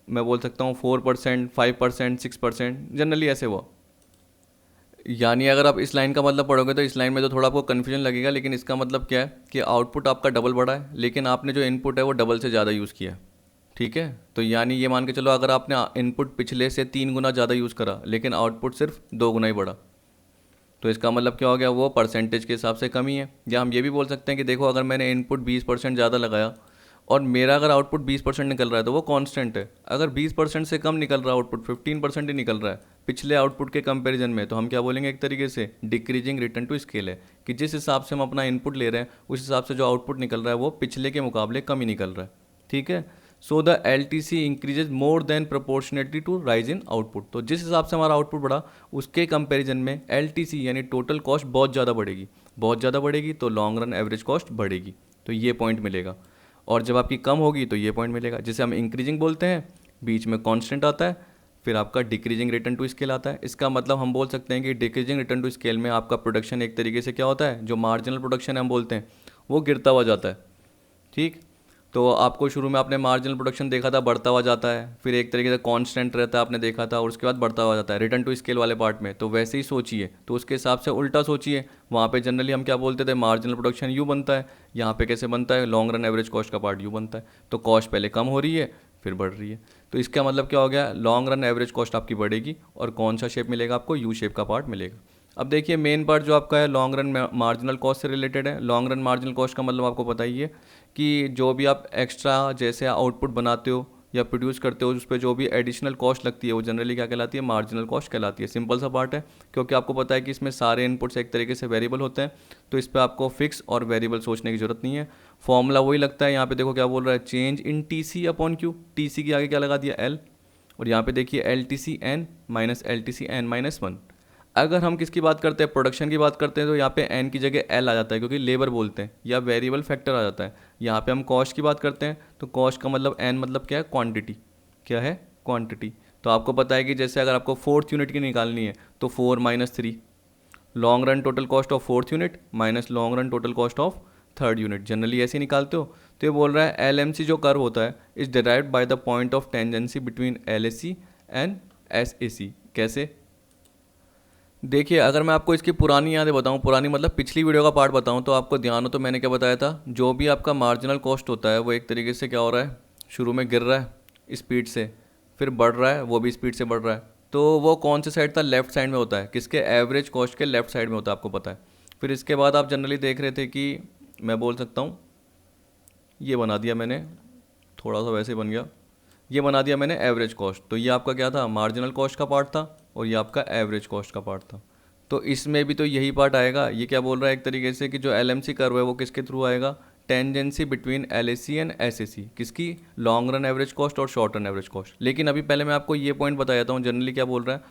मैं बोल सकता हूँ 4%, 5%, 6%, जनरली ऐसे हुआ। यानी अगर आप इस लाइन का मतलब पढ़ोगे तो इस लाइन में तो थोड़ा आपको कन्फ्यूजन लगेगा, लेकिन इसका मतलब क्या है कि आउटपुट आपका डबल बढ़ा है लेकिन आपने जो इनपुट है वो डबल से ज़्यादा यूज़ किया है, ठीक है। तो यानी ये मान के चलो अगर आपने इनपुट पिछले से 3 गुना ज़्यादा यूज़ करा लेकिन आउटपुट सिर्फ 2 गुना ही बढ़ा, तो इसका मतलब क्या हो गया, वो परसेंटेज के हिसाब से कमी है। या हम ये भी बोल सकते हैं कि देखो अगर मैंने इनपुट 20% ज़्यादा लगाया और मेरा अगर आउटपुट 20% निकल रहा है तो वो कांस्टेंट है। अगर 20% से कम निकल रहा है आउटपुट, 15% ही निकल रहा है पिछले आउटपुट के कंपैरिजन में, तो हम क्या बोलेंगे, एक तरीके से डिक्रीजिंग रिटर्न टू स्केल है कि जिस हिसाब से हम अपना इनपुट ले रहे हैं उस हिसाब से जो आउटपुट निकल रहा है वो पिछले के मुकाबले कम ही निकल रहा है। ठीक है। So the LTC increases more than proportionately to rise in output. तो जिस हिसाब से हमारा आउटपुट बढ़ा उसके कंपैरिजन में LTC यानी टोटल कॉस्ट बहुत ज़्यादा बढ़ेगी। बहुत ज़्यादा बढ़ेगी तो लॉन्ग रन एवरेज कॉस्ट बढ़ेगी, तो ये पॉइंट मिलेगा। और जब आपकी कम होगी तो ये पॉइंट मिलेगा, जिसे हम इंक्रीजिंग बोलते हैं, बीच में कांस्टेंट आता है, फिर आपका डिक्रीजिंग रिटर्न टू स्केल आता है। इसका मतलब हम बोल सकते हैं कि डिक्रीजिंग रिटर्न टू स्केल में आपका प्रोडक्शन एक तरीके से क्या होता है, जो मार्जिनल प्रोडक्शन हम बोलते हैं वो गिरता हुआ जाता है। ठीक। तो आपको शुरू में आपने मार्जिनल प्रोडक्शन देखा था बढ़ता हुआ जाता है, फिर एक तरीके से कांस्टेंट रहता है आपने देखा था, और उसके बाद बढ़ता हुआ जाता है रिटर्न टू स्केल वाले पार्ट में। तो वैसे ही सोचिए, तो उसके हिसाब से उल्टा सोचिए। वहाँ पे जनरली हम क्या बोलते थे, मार्जिनल प्रोडक्शन यू बनता है, यहाँ पे कैसे बनता है, लॉन्ग रन एवरेज कॉस्ट का पार्ट यू बनता है। तो कॉस्ट पहले कम हो रही है फिर बढ़ रही है, तो इसका मतलब क्या हो गया, लॉन्ग रन एवरेज कॉस्ट आपकी बढ़ेगी। और कौन सा शेप मिलेगा आपको, यू शेप का पार्ट मिलेगा। अब देखिए मेन पार्ट जो आपका है लॉन्ग रन मार्जिनल कॉस्ट से रिलेटेड है। लॉन्ग रन मार्जिनल कॉस्ट का मतलब आपको पता ही है कि जो भी आप एक्स्ट्रा जैसे आउटपुट बनाते हो या प्रोड्यूस करते हो उस पर जो भी एडिशनल कॉस्ट लगती है वो जनरली क्या कहलाती है, मार्जिनल कॉस्ट कहलाती है। सिंपल सा पार्ट है, क्योंकि आपको पता है कि इसमें सारे इनपुट्स एक तरीके से वेरिएबल होते हैं, तो इस पर आपको फिक्स और वेरिएबल सोचने की जरूरत नहीं है। फॉर्मूला वही लगता है। यहाँ पे देखो क्या बोल रहा है, change in TC upon Q। TC के आगे क्या लगा दिया, L, और यहाँ पे देखिए LTC n minus LTC n minus 1। अगर हम किसकी बात करते हैं, प्रोडक्शन की बात करते हैं, तो यहाँ पे n की जगह L आ जाता है क्योंकि लेबर बोलते हैं, या वेरिएबल फैक्टर आ जाता है। यहाँ पे हम कॉस्ट की बात करते हैं तो कॉस्ट का मतलब n मतलब क्या है, क्वांटिटी। क्या है, क्वांटिटी। तो आपको पता है कि जैसे अगर आपको 4th यूनिट की निकालनी है तो 4 minus 3, long run total cost of 4th unit minus long run total cost of 3rd unit, generally ऐसे ही निकालते हो। तो ये बोल रहा है LMC जो कर्व होता है is derived by the point of tangency between LAC and SAC। कैसे, देखिए अगर मैं आपको इसकी पुरानी यादें बताऊं, पुरानी मतलब पिछली वीडियो का पार्ट बताऊं, तो आपको ध्यान हो तो मैंने क्या बताया था, जो भी आपका मार्जिनल कॉस्ट होता है वो एक तरीके से क्या हो रहा है, शुरू में गिर रहा है स्पीड से, फिर बढ़ रहा है, वो भी स्पीड से बढ़ रहा है। तो वो कौन से साइड था, लेफ्ट साइड में होता है, किसके, एवरेज कॉस्ट के लेफ्ट साइड में होता है, आपको पता है। फिर इसके बाद आप जनरली देख रहे थे कि मैं बोल सकता हूँ, ये बना दिया मैंने, थोड़ा सा वैसे बन गया, ये बना दिया मैंने एवरेज कॉस्ट। तो ये आपका क्या था, मार्जिनल कॉस्ट का पार्ट था, और ये आपका एवरेज कॉस्ट का पार्ट था। तो इसमें भी तो यही पार्ट आएगा। ये क्या बोल रहा है एक तरीके से कि जो LMC कर्व है वो किसके थ्रू आएगा, tangency between LAC and SAC, किसकी, लॉन्ग रन एवरेज कॉस्ट और शॉर्ट रन एवरेज कॉस्ट। लेकिन अभी पहले मैं आपको ये पॉइंट बता देता हूँ, जनरली क्या बोल रहा है,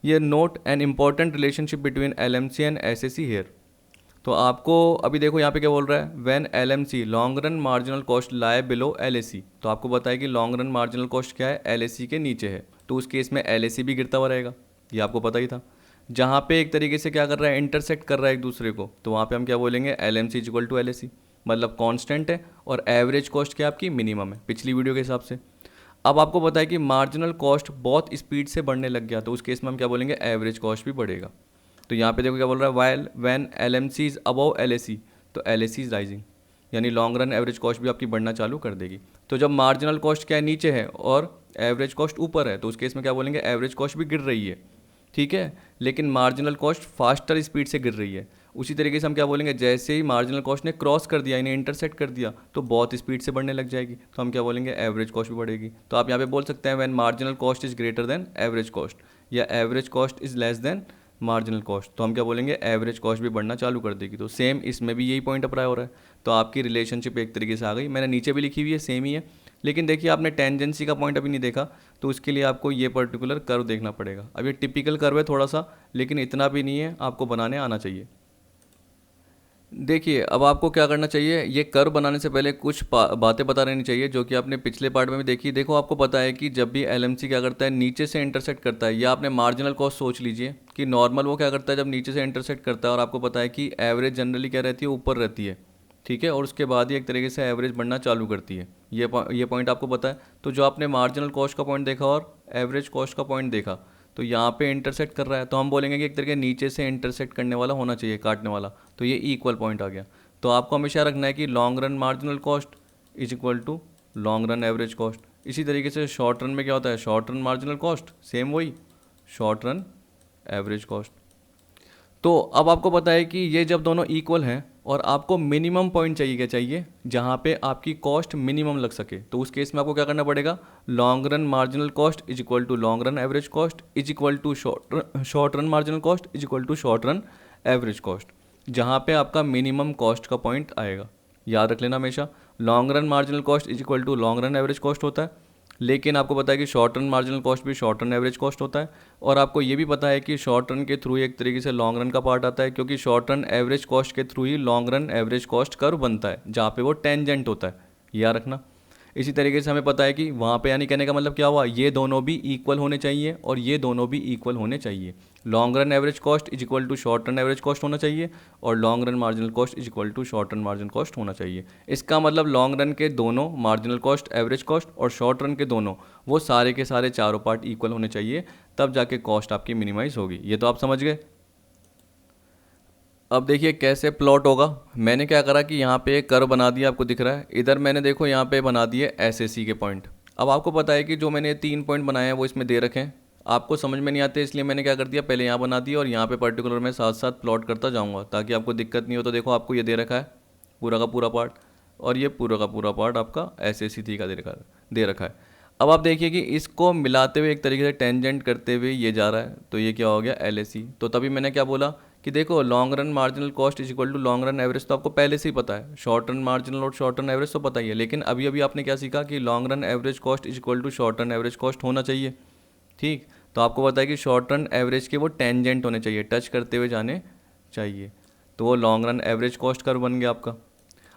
ये note an important relationship between LMC and SAC here. तो आपको अभी देखो यहाँ पे क्या बोल रहा है, when LMC long run marginal cost लाए बिलो LAC। तो आपको पता है कि लॉन्ग रन मार्जिनल कॉस्ट क्या है, LAC के नीचे है, तो उस केस में LAC भी गिरता हुआ रहेगा, ये आपको पता ही था। जहाँ पे एक तरीके से क्या कर रहा है, इंटरसेक्ट कर रहा है एक दूसरे को, तो वहाँ पे हम क्या बोलेंगे, LMC इक्वल टू LAC, मतलब कांस्टेंट है और एवरेज कॉस्ट क्या आपकी मिनिमम है पिछली वीडियो के हिसाब से। अब आपको पता है कि मार्जिनल कॉस्ट बहुत स्पीड से बढ़ने लग गया, तो उस केस में हम क्या बोलेंगे, एवरेज कॉस्ट भी बढ़ेगा। तो यहाँ पे देखो क्या बोल रहा है, while when LMC is above LAC, तो LAC इज राइजिंग, यानी लॉन्ग रन एवरेज कॉस्ट भी आपकी बढ़ना चालू कर देगी। तो जब मार्जिनल कॉस्ट क्या है, नीचे है, और एवरेज कॉस्ट ऊपर है, तो उस केस में क्या बोलेंगे, एवरेज कॉस्ट भी गिर रही है। ठीक है, लेकिन मार्जिनल कॉस्ट फास्टर स्पीड से गिर रही है। उसी तरीके से हम क्या बोलेंगे, जैसे ही मार्जिनल कॉस्ट ने क्रॉस कर दिया, इन्हें इंटरसेक्ट कर दिया, तो बहुत स्पीड से बढ़ने लग जाएगी, तो हम क्या बोलेंगे, एवरेज कॉस्ट भी बढ़ेगी। तो आप यहाँ पे बोल सकते हैं when marginal cost is greater than average cost, या average cost is less than marginal cost, तो हम क्या बोलेंगे, एवरेज कॉस्ट भी बढ़ना चालू कर देगी। तो सेम इसमें भी यही पॉइंट अप्लाई हो रहा है। तो आपकी रिलेशनशिप एक तरीके से आ गई, मैंने नीचे भी लिखी हुई है, सेम ही है। लेकिन देखिए आपने टेंजेंसी का पॉइंट अभी नहीं देखा, तो उसके लिए आपको ये पर्टिकुलर कर्व देखना पड़ेगा। अब ये टिपिकल कर्व है थोड़ा सा, लेकिन इतना भी नहीं है, आपको बनाने आना चाहिए। देखिए अब आपको क्या करना चाहिए, ये कर्व बनाने से पहले कुछ बातें बता रहनी चाहिए जो कि आपने पिछले पार्ट में भी देखी। देखो आपको पता है कि जब भी LMC क्या करता है, नीचे से इंटरसेक्ट करता है, या आपने मार्जिनल कॉस्ट सोच लीजिए कि नॉर्मल वो क्या करता है जब नीचे से इंटरसेक्ट करता है, और आपको पता है कि एवरेज जनरली क्या रहती है, ऊपर रहती है। ठीक है, और उसके बाद ही एक तरीके से एवरेज बढ़ना चालू करती है। ये पॉइंट आपको पता है। तो जो आपने मार्जिनल कॉस्ट का पॉइंट देखा और एवरेज कॉस्ट का पॉइंट देखा, तो यहाँ पे इंटरसेक्ट कर रहा है, तो हम बोलेंगे कि एक तरीके नीचे से इंटरसेक्ट करने वाला होना चाहिए, काटने वाला, तो ये इक्वल पॉइंट आ गया। तो आपको हमेशा रखना है कि long run marginal cost is equal to long run average cost. इसी तरीके से शॉर्ट रन में क्या होता है, short run marginal cost, same वही, शॉर्ट रन एवरेज कॉस्ट। तो अब आपको पता है कि ये जब दोनों इक्वल हैं और आपको मिनिमम पॉइंट चाहिए, क्या चाहिए, जहाँ पे आपकी कॉस्ट मिनिमम लग सके, तो उस केस में आपको क्या करना पड़ेगा, long run marginal cost is equal to long run average cost is equal to short run marginal cost is equal to short run average cost, जहाँ पे आपका मिनिमम कॉस्ट का पॉइंट आएगा। याद रख लेना हमेशा, long run marginal cost is equal to long run average cost होता है, लेकिन आपको पता है कि शॉर्ट रन मार्जिनल कॉस्ट भी शॉर्ट रन एवरेज कॉस्ट होता है। और आपको ये भी पता है कि शॉर्ट रन के थ्रू एक तरीके से लॉन्ग रन का पार्ट आता है, क्योंकि शॉर्ट रन एवरेज कॉस्ट के थ्रू ही long run average cost curve बनता है, जहाँ पे वो टेंजेंट होता है। याद रखना। इसी तरीके से हमें पता है कि वहाँ पे यानी कहने का मतलब क्या हुआ, ये दोनों भी इक्वल होने चाहिए और ये दोनों भी इक्वल होने चाहिए। Long run average cost is equal to short run average cost होना चाहिए और long run marginal cost is equal to short run marginal cost होना चाहिए। इसका मतलब लॉन्ग रन के दोनों मार्जिनल कॉस्ट एवरेज कॉस्ट और शॉर्ट रन के दोनों, वो सारे के सारे चारों पार्ट इक्वल होने चाहिए, तब जाके कॉस्ट आपकी मिनिमाइज होगी। ये तो आप समझ गए। अब देखिए कैसे प्लॉट होगा। मैंने क्या करा कि यहाँ पे एक कर्व बना दिया, आपको दिख रहा है। इधर मैंने देखो यहाँ पे बना दिए एसएसी के पॉइंट। अब आपको पता है कि जो मैंने 3 पॉइंट बनाए हैं वो इसमें दे रखे हैं, आपको समझ में नहीं आते, इसलिए मैंने क्या कर दिया, पहले यहाँ बना दिया और यहाँ पे पर्टिकुलर मैं साथ साथ प्लॉट करता जाऊँगा ताकि आपको दिक्कत नहीं हो। तो देखो आपको ये दे रखा है पूरा का पूरा पार्ट, और ये पूरा का पूरा पार्ट आपका एसएसी का दे रखा है। अब आप देखिए कि इसको मिलाते हुए एक तरीके से टेंजेंट करते हुए ये जा रहा है, तो ये क्या हो गया, एलएसी। तो तभी मैंने क्या बोला कि देखो long run marginal cost is equal to long run average, तो आपको पहले से ही पता है। शॉर्ट रन मार्जिनल और शॉर्ट रन एवरेज तो पता ही है, लेकिन अभी अभी आपने क्या सीखा कि long run average cost is equal to short run average cost होना चाहिए। ठीक, तो आपको पता है कि शॉर्ट रन एवरेज के वो टेंजेंट होने चाहिए, टच करते हुए जाने चाहिए, तो वो long run average cost curve बन गया आपका।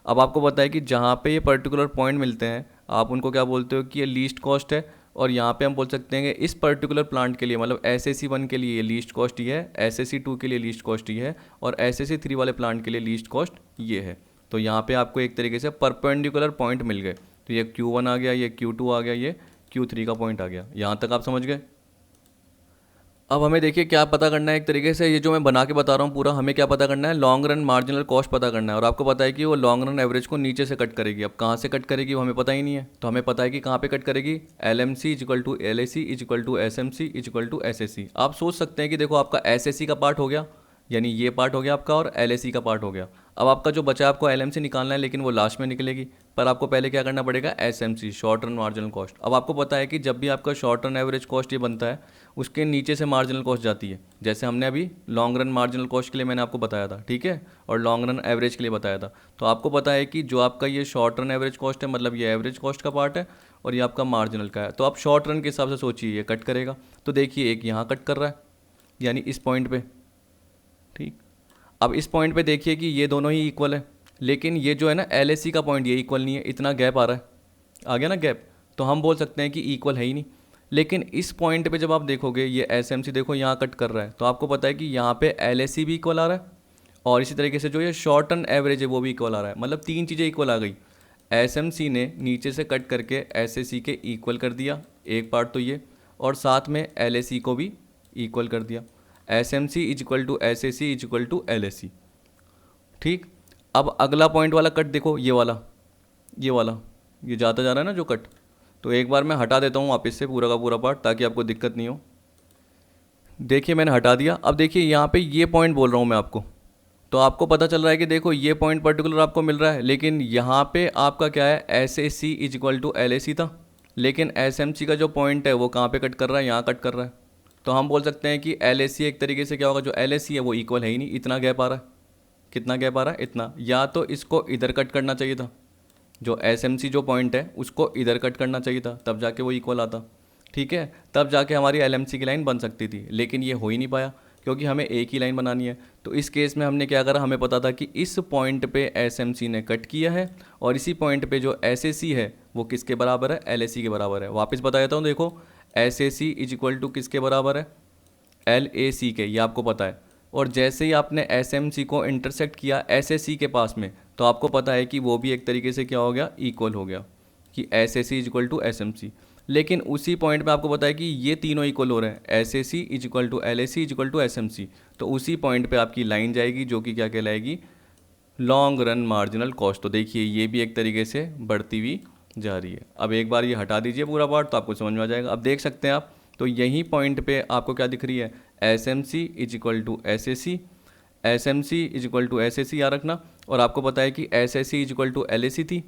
अब आपको पता है कि जहाँ पे ये पर्टिकुलर पॉइंट मिलते हैं आप उनको क्या बोलते हो कि ये लीस्ट कॉस्ट है, और यहाँ पे हम बोल सकते हैं कि इस पर्टिकुलर प्लांट के लिए, मतलब SAC1 के लिए ये लीस्ट कॉस्ट ये है, SAC2 के लिए लीस्ट कॉस्ट ये है, और SAC3 वाले प्लांट के लिए लीस्ट कॉस्ट ये है। तो यहाँ पे आपको एक तरीके से परपेंडिकुलर पॉइंट मिल गए, तो ये Q1 आ गया, ये Q2 आ गया, ये Q3 का पॉइंट आ गया। यहाँ तक आप समझ गए। अब हमें देखिए क्या पता करना है, एक तरीके से ये जो मैं बना के बता रहा हूँ पूरा, हमें क्या पता करना है, लॉन्ग रन मार्जिनल कॉस्ट पता करना है। और आपको पता है कि वो लॉन्ग रन एवरेज को नीचे से कट करेगी। अब कहाँ से कट करेगी वो हमें पता ही नहीं है, तो हमें पता है कि कहाँ पे कट करेगी, LMC is equal to LAC is equal to SMC is equal to SAC। आप सोच सकते हैं कि देखो आपका SAC का पार्ट हो गया, यानी ये पार्ट हो गया आपका, और LAC का पार्ट हो गया। अब आपका जो बचा है आपको LMC निकालना है, लेकिन वो लास्ट में निकलेगी, पर आपको पहले क्या करना पड़ेगा, SMC short run marginal cost. अब आपको पता है कि जब भी आपका शॉर्ट रन एवरेज कॉस्ट ये बनता है, उसके नीचे से मार्जिनल कॉस्ट जाती है, जैसे हमने अभी लॉन्ग रन मार्जिनल कॉस्ट के लिए मैंने आपको बताया था, ठीक है, और लॉन्ग रन एवरेज के लिए बताया था। तो आपको पता है कि जो आपका ये शॉर्ट रन एवरेज कॉस्ट है, मतलब ये एवरेज कॉस्ट का पार्ट है और ये आपका मार्जिनल का है। तो आप शॉर्ट रन के हिसाब से सोचिए, ये कट करेगा, तो देखिए एक यहाँ कट कर रहा है, यानी इस पॉइंट पे। ठीक, अब इस पॉइंट पे देखिए कि ये दोनों ही इक्वल है, लेकिन ये जो है ना LAC का पॉइंट, ये इक्वल नहीं है, इतना गैप आ रहा है, आ गया ना गैप, तो हम बोल सकते हैं कि इक्वल है ही नहीं। लेकिन इस पॉइंट पे जब आप देखोगे ये SMC देखो यहाँ कट कर रहा है, तो आपको पता है कि यहाँ पे LAC भी इक्वल आ रहा है, और इसी तरीके से जो ये शॉर्ट रन एवरेज है वो भी इक्वल आ रहा है। मतलब 3 चीज़ें इक्वल आ गई। SMC ने नीचे से कट करके SAC के इक्वल कर दिया एक पार्ट, तो ये, और साथ में LAC को भी इक्वल कर दिया। SMC is equal to SAC is equal to LAC। ठीक, अब अगला पॉइंट वाला कट देखो, ये वाला ये जाता जा रहा है ना जो कट, तो एक बार मैं हटा देता हूँ वापस से पूरा का पूरा पार्ट, ताकि आपको दिक्कत नहीं हो। देखिए मैंने हटा दिया। अब देखिए यहाँ पे ये पॉइंट बोल रहा हूँ मैं आपको, तो आपको पता चल रहा है कि देखो ये पॉइंट पर्टिकुलर आपको मिल रहा है, लेकिन यहाँ पे आपका क्या है, SAC is equal to LAC था, लेकिन SMC का जो पॉइंट है वो कहाँ पे कट कर रहा है, यहाँ कट कर रहा है। तो हम बोल सकते हैं कि LAC एक तरीके से क्या होगा, जो LAC है वो इक्वल है ही नहीं, इतना गैप आ रहा है। कितना गैप आ रहा है, इतना। या तो इसको इधर कट करना चाहिए था, जो SMC जो पॉइंट है उसको इधर कट करना चाहिए था, तब जाके वो इक्वल आता, ठीक है, तब जाके हमारी LMC की लाइन बन सकती थी। लेकिन ये हो ही नहीं पाया, क्योंकि हमें एक ही लाइन बनानी है। तो इस केस में हमने क्या करा, हमें पता था कि इस पॉइंट पे SMC ने कट किया है, और इसी पॉइंट पे जो SAC है वो किसके बराबर है, LAC के बराबर है। वापस बता देता हूँ, देखो SAC इज इक्वल टू किसके बराबर है, LAC के, ये आपको पता है। और जैसे ही आपने SMC को इंटरसेक्ट किया SAC के पास में, तो आपको पता है कि वो भी एक तरीके से क्या हो गया, इक्वल हो गया, कि SAC is equal to SMC। लेकिन उसी पॉइंट पे आपको पता है कि ये तीनों इक्वल हो रहे हैं, SAC is equal to LAC is equal to SMC। तो उसी पॉइंट पे आपकी लाइन जाएगी, जो कि क्या कहलाएगी, लॉन्ग रन मार्जिनल कॉस्ट। तो देखिए ये भी एक तरीके से बढ़ती हुई जा रही है। अब एक बार ये हटा दीजिए पूरा पार्ट, तो आपको समझ में आ जाएगा। अब देख सकते हैं आप, तो यही पॉइंट पे आपको क्या दिख रही है, SMC is equal to SAC, S M C is equal to S A C याद रखना, और आपको पता है कि S S C is equal to L A C थी,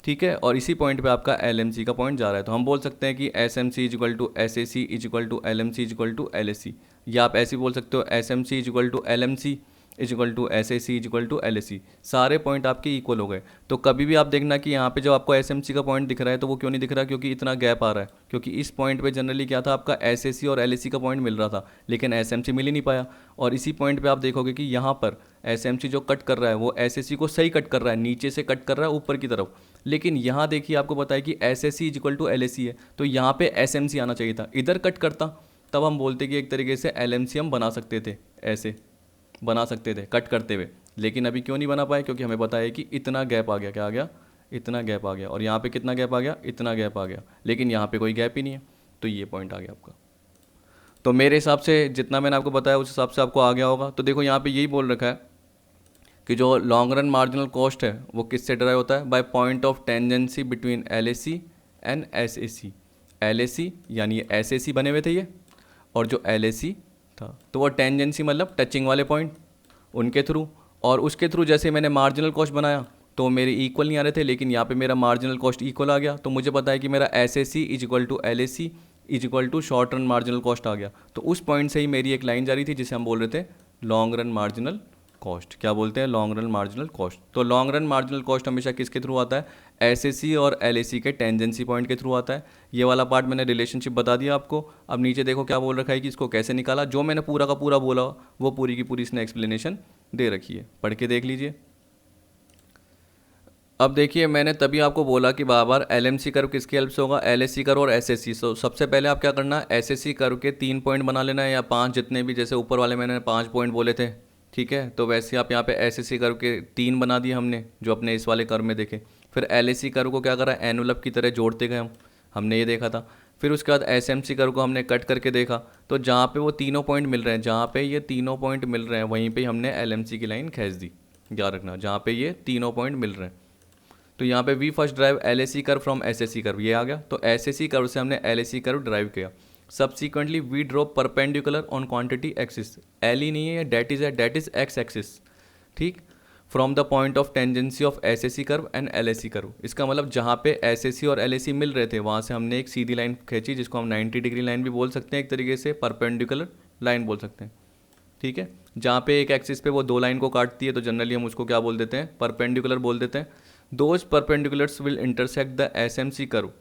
ठीक है, और इसी पॉइंट पे आपका एल एम सी का पॉइंट जा रहा है। तो हम बोल सकते हैं कि S M C is equal to S A C is equal to L M C is equal to L A C, या आप ऐसे बोल सकते हो S M C is equal to L M C is equal to S A C is equal to L A C. सारे point आपके equal हो गए। तो कभी भी आप देखना कि यहाँ पे जब आपको एस एम सी का पॉइंट दिख रहा है तो वो क्यों नहीं दिख रहा, क्योंकि इतना गैप आ रहा है, क्योंकि इस पॉइंट पे जनरली क्या था, आपका एस ए सी और एल ए सी का पॉइंट मिल रहा था, लेकिन एस एम सी मिल ही नहीं पाया। और इसी पॉइंट पे आप देखोगे कि यहाँ पर एस एम सी जो कट कर रहा है वो एस ए सी को सही कट कर रहा है, नीचे से कट कर रहा है ऊपर की तरफ, लेकिन यहाँ देखिए आपको पता है कि S A C is equal to L A C है, तो यहाँ पे एस एम सी आना चाहिए था, इधर कट करता, तब हम बोलते कि एक तरीके से एल एम सी हम बना सकते थे, ऐसे बना सकते थे कट करते हुए, लेकिन अभी क्यों नहीं बना पाए, क्योंकि हमें पता है कि इतना गैप आ गया, क्या आ गया, इतना गैप आ गया, और यहाँ पे कितना गैप आ गया, इतना गैप आ गया, लेकिन यहाँ पे कोई गैप ही नहीं है, तो ये पॉइंट आ गया आपका। तो मेरे हिसाब से जितना मैंने आपको बताया उस हिसाब से आपको आ गया होगा। तो देखो यहाँ पे यही बोल रखा है कि जो लॉन्ग रन मार्जिनल कॉस्ट है वो किससे ड्राइव होता है, by point of tangency between L A C and S A C. L A C यानी एस ए सी बने हुए थे ये, और जो एल ए सी था तो वो टेंजेंसी मतलब टचिंग वाले पॉइंट, उनके थ्रू, और उसके थ्रू जैसे मैंने मार्जिनल कॉस्ट बनाया तो मेरे इक्वल नहीं आ रहे थे, लेकिन यहाँ पे मेरा मार्जिनल कॉस्ट इक्वल आ गया, तो मुझे पता है कि मेरा S A C is equal to L A C is equal to short run marginal cost आ गया। तो उस पॉइंट से ही मेरी एक लाइन जा रही थी जिसे हम बोल रहे थे लॉन्ग रन मार्जिनल कॉस्ट। क्या बोलते हैं, लॉन्ग रन मार्जिनल कॉस्ट। तो लॉन्ग रन मार्जिनल कॉस्ट हमेशा किसके थ्रू आता है, एस ए सी और एल ए सी के टेंजेंसी पॉइंट के थ्रू आता है। ये वाला पार्ट मैंने रिलेशनशिप बता दिया आपको। अब नीचे देखो क्या बोल रखा है कि इसको कैसे निकाला, जो मैंने पूरा का पूरा बोला वो पूरी की पूरी इसने एक्सप्लेनेशन दे रखी है, पढ़ के देख लीजिए। अब देखिए मैंने तभी आपको बोला कि बार बार एल एम सी कर्व किसकी हेल्प से होगा, एल ए सी कर्व और एस ए सी। तो सबसे पहले आप क्या करना, एस ए सी कर्व के 3 पॉइंट बना लेना है, या 5 जितने भी, जैसे ऊपर वाले मैंने 5 पॉइंट बोले थे, ठीक है, तो वैसे आप यहाँ पे एस ए सी कर्व के 3 बना दिए हमने जो अपने इस वाले कर्व में देखे। फिर एल ए सी कर्व को क्या करा, एनवलप की तरह जोड़ते गए हमने ये देखा था। फिर उसके बाद एस एम सी कर्व को हमने कट करके देखा, तो जहाँ पे वो तीनों पॉइंट मिल रहे हैं, जहाँ पे ये तीनों पॉइंट मिल रहे हैं वहीं पे हमने एल एम सी की लाइन खींच दी, याद रखना, जहाँ पे ये तीनों पॉइंट मिल रहे हैं। तो यहाँ पे we first drive L A C curve from S A C curve, ये आ गया। तो एस ए सी कर्व से हमने L A C curve derive किया। Subsequently we draw perpendicular on quantity axis, L ही नहीं है, डेट इज एक्स एक्सिस, ठीक, from the point of tangency of S A C curve and L A C curve. इसका मतलब जहाँ पे S A सी और एल ए सी मिल रहे थे वहाँ से हमने एक सीधी लाइन खींची, जिसको हम 90 डिग्री लाइन भी बोल सकते हैं, एक तरीके से परपेंडिकुलर लाइन बोल सकते हैं, ठीक है। जहाँ पे एक एक्सिस पे वो 2 लाइन को काटती है तो जनरली हम उसको क्या बोल देते हैं, परपेंडिकुलर बोल देते हैं। Those perpendiculars will intersect the S M C curve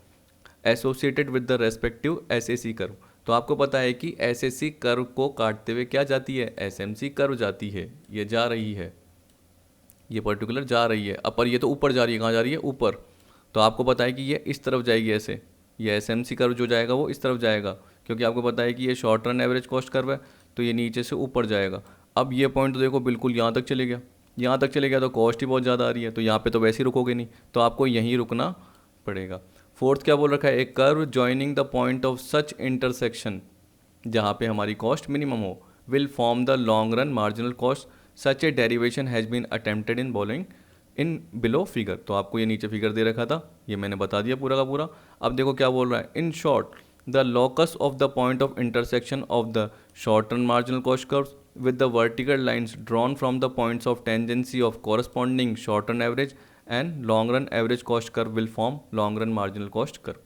associated with the respective S A C curve. तो आपको पता है कि एस ए सी कर्व को काटते हुए क्या जाती है, एस एम सी कर्व जाती है, ये जा रही है, ये पर्टिकुलर जा रही है। अब पर ये तो ऊपर जा रही है, कहाँ जा रही है, ऊपर। तो आपको पता है कि ये इस तरफ जाएगी ऐसे, ये एस एम सी कर्व जो जाएगा वो इस तरफ जाएगा, क्योंकि आपको पता है कि ये short run average cost curve है, तो ये नीचे से ऊपर जाएगा। अब ये पॉइंट तो देखो बिल्कुल यहाँ तक चले गया, यहाँ तक चले गया तो कॉस्ट ही बहुत ज़्यादा आ रही है, तो यहाँ पे तो वैसे ही रुकोगे नहीं, तो आपको यहीं रुकना पड़ेगा। फोर्थ क्या बोल रखा है, a curve joining the point of such intersection, जहाँ पे हमारी कॉस्ट मिनिमम हो, will form the long run marginal cost. Such a derivation has been attempted in following in below figure. तो आपको ये नीचे फिगर दे रखा था, ये मैंने बता दिया पूरा का पूरा। अब देखो क्या बोल रहा है, in short the locus of the point of intersection of the short-run marginal cost curves with the vertical lines drawn from the points of tangency of corresponding short-run average and long-run average cost curve will form long-run marginal cost curve।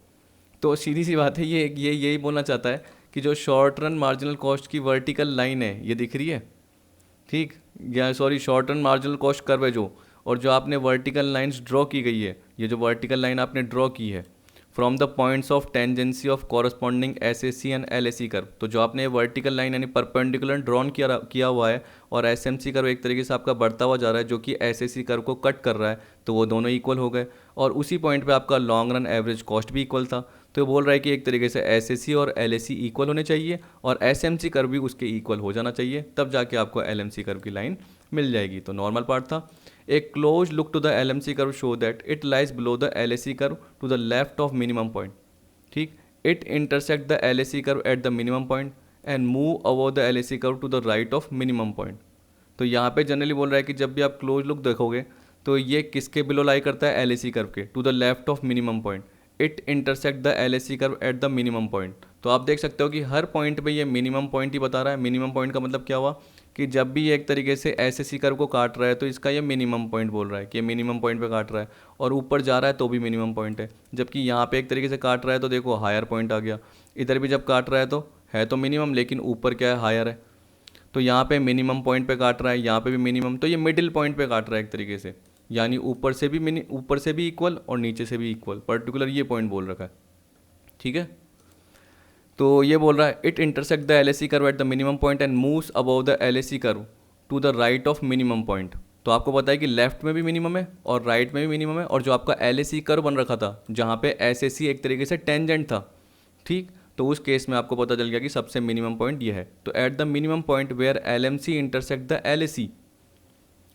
तो सीधी सी बात है, ये यही बोलना चाहता है कि जो शॉर्ट रन मार्जिनल कॉस्ट की वर्टिकल लाइन है ये दिख रही है, ठीक, या sorry short run marginal cost curve है जो, और जो आपने वर्टिकल लाइंस ड्रॉ की गई है, ये जो वर्टिकल लाइन आपने ड्रॉ की है from the points of tangency of corresponding S A C and L A C curve. तो जो आपने वर्टिकल लाइन यानी परपेंडिकुलर ड्रॉन किया हुआ है, और एस एम सी कर्व एक तरीके से आपका बढ़ता हुआ जा रहा है जो कि एस ए सी कर्व को कट कर रहा है, तो वो दोनों इक्वल हो गए, और उसी पॉइंट पे आपका लॉन्ग रन एवरेज कॉस्ट भी इक्वल था। तो ये बोल रहा है कि एक तरीके से एस ए सी और एल ए सी इक्वल होने चाहिए, और एस एम सी कर्व भी उसके इक्वल हो जाना चाहिए, तब जाके आपको एल एम सी कर्व की लाइन मिल जाएगी। तो नॉर्मल पार्ट था। A close look to the LMC curve show that it lies below the LAC curve to the left of minimum point, ठीक, it intersect the LAC curve at the minimum point and move above the LAC curve to the right of minimum point। तो यहाँ पे generally बोल रहा है कि जब भी आप क्लोज लुक देखोगे तो ये किसके बिलो लाई करता है, LAC कर्व के, to the left of minimum point, it intersect the LAC curve at the minimum point. तो आप देख सकते हो कि हर पॉइंट पे ये मिनिमम पॉइंट ही बता रहा है। मिनिमम पॉइंट का मतलब क्या हुआ कि जब भी ये एक तरीके से ऐसे कर्व को काट रहा है तो इसका ये मिनिमम पॉइंट बोल रहा है कि मिनिमम पॉइंट पे काट रहा है, और ऊपर जा रहा है तो भी मिनिमम पॉइंट है। जबकि यहाँ पे एक तरीके से काट रहा है तो देखो हायर पॉइंट आ गया, इधर भी जब काट रहा है तो मिनिमम, लेकिन ऊपर क्या है, हायर है। तो यहाँ पे मिनिमम पॉइंट पे काट रहा है, यहाँ पे भी मिनिमम, तो ये मिडिल पॉइंट पे काट रहा है एक तरीके से, यानी ऊपर से भी इक्वल और नीचे से भी इक्वल, पर्टिकुलर ये पॉइंट बोल रखा है। ठीक है, तो ये बोल रहा है it intersect the LAC curve at the minimum point and moves above the LAC curve to the right of minimum point. तो आपको पता है कि लेफ्ट में भी मिनिमम है और राइट में भी मिनिमम है, और जो आपका LAC कर्व बन रखा था जहाँ पे SAC एक तरीके से टेंजेंट था, ठीक, तो उस केस में आपको पता चल गया कि सबसे मिनिमम पॉइंट ये है। तो at the minimum point where LMC intersect the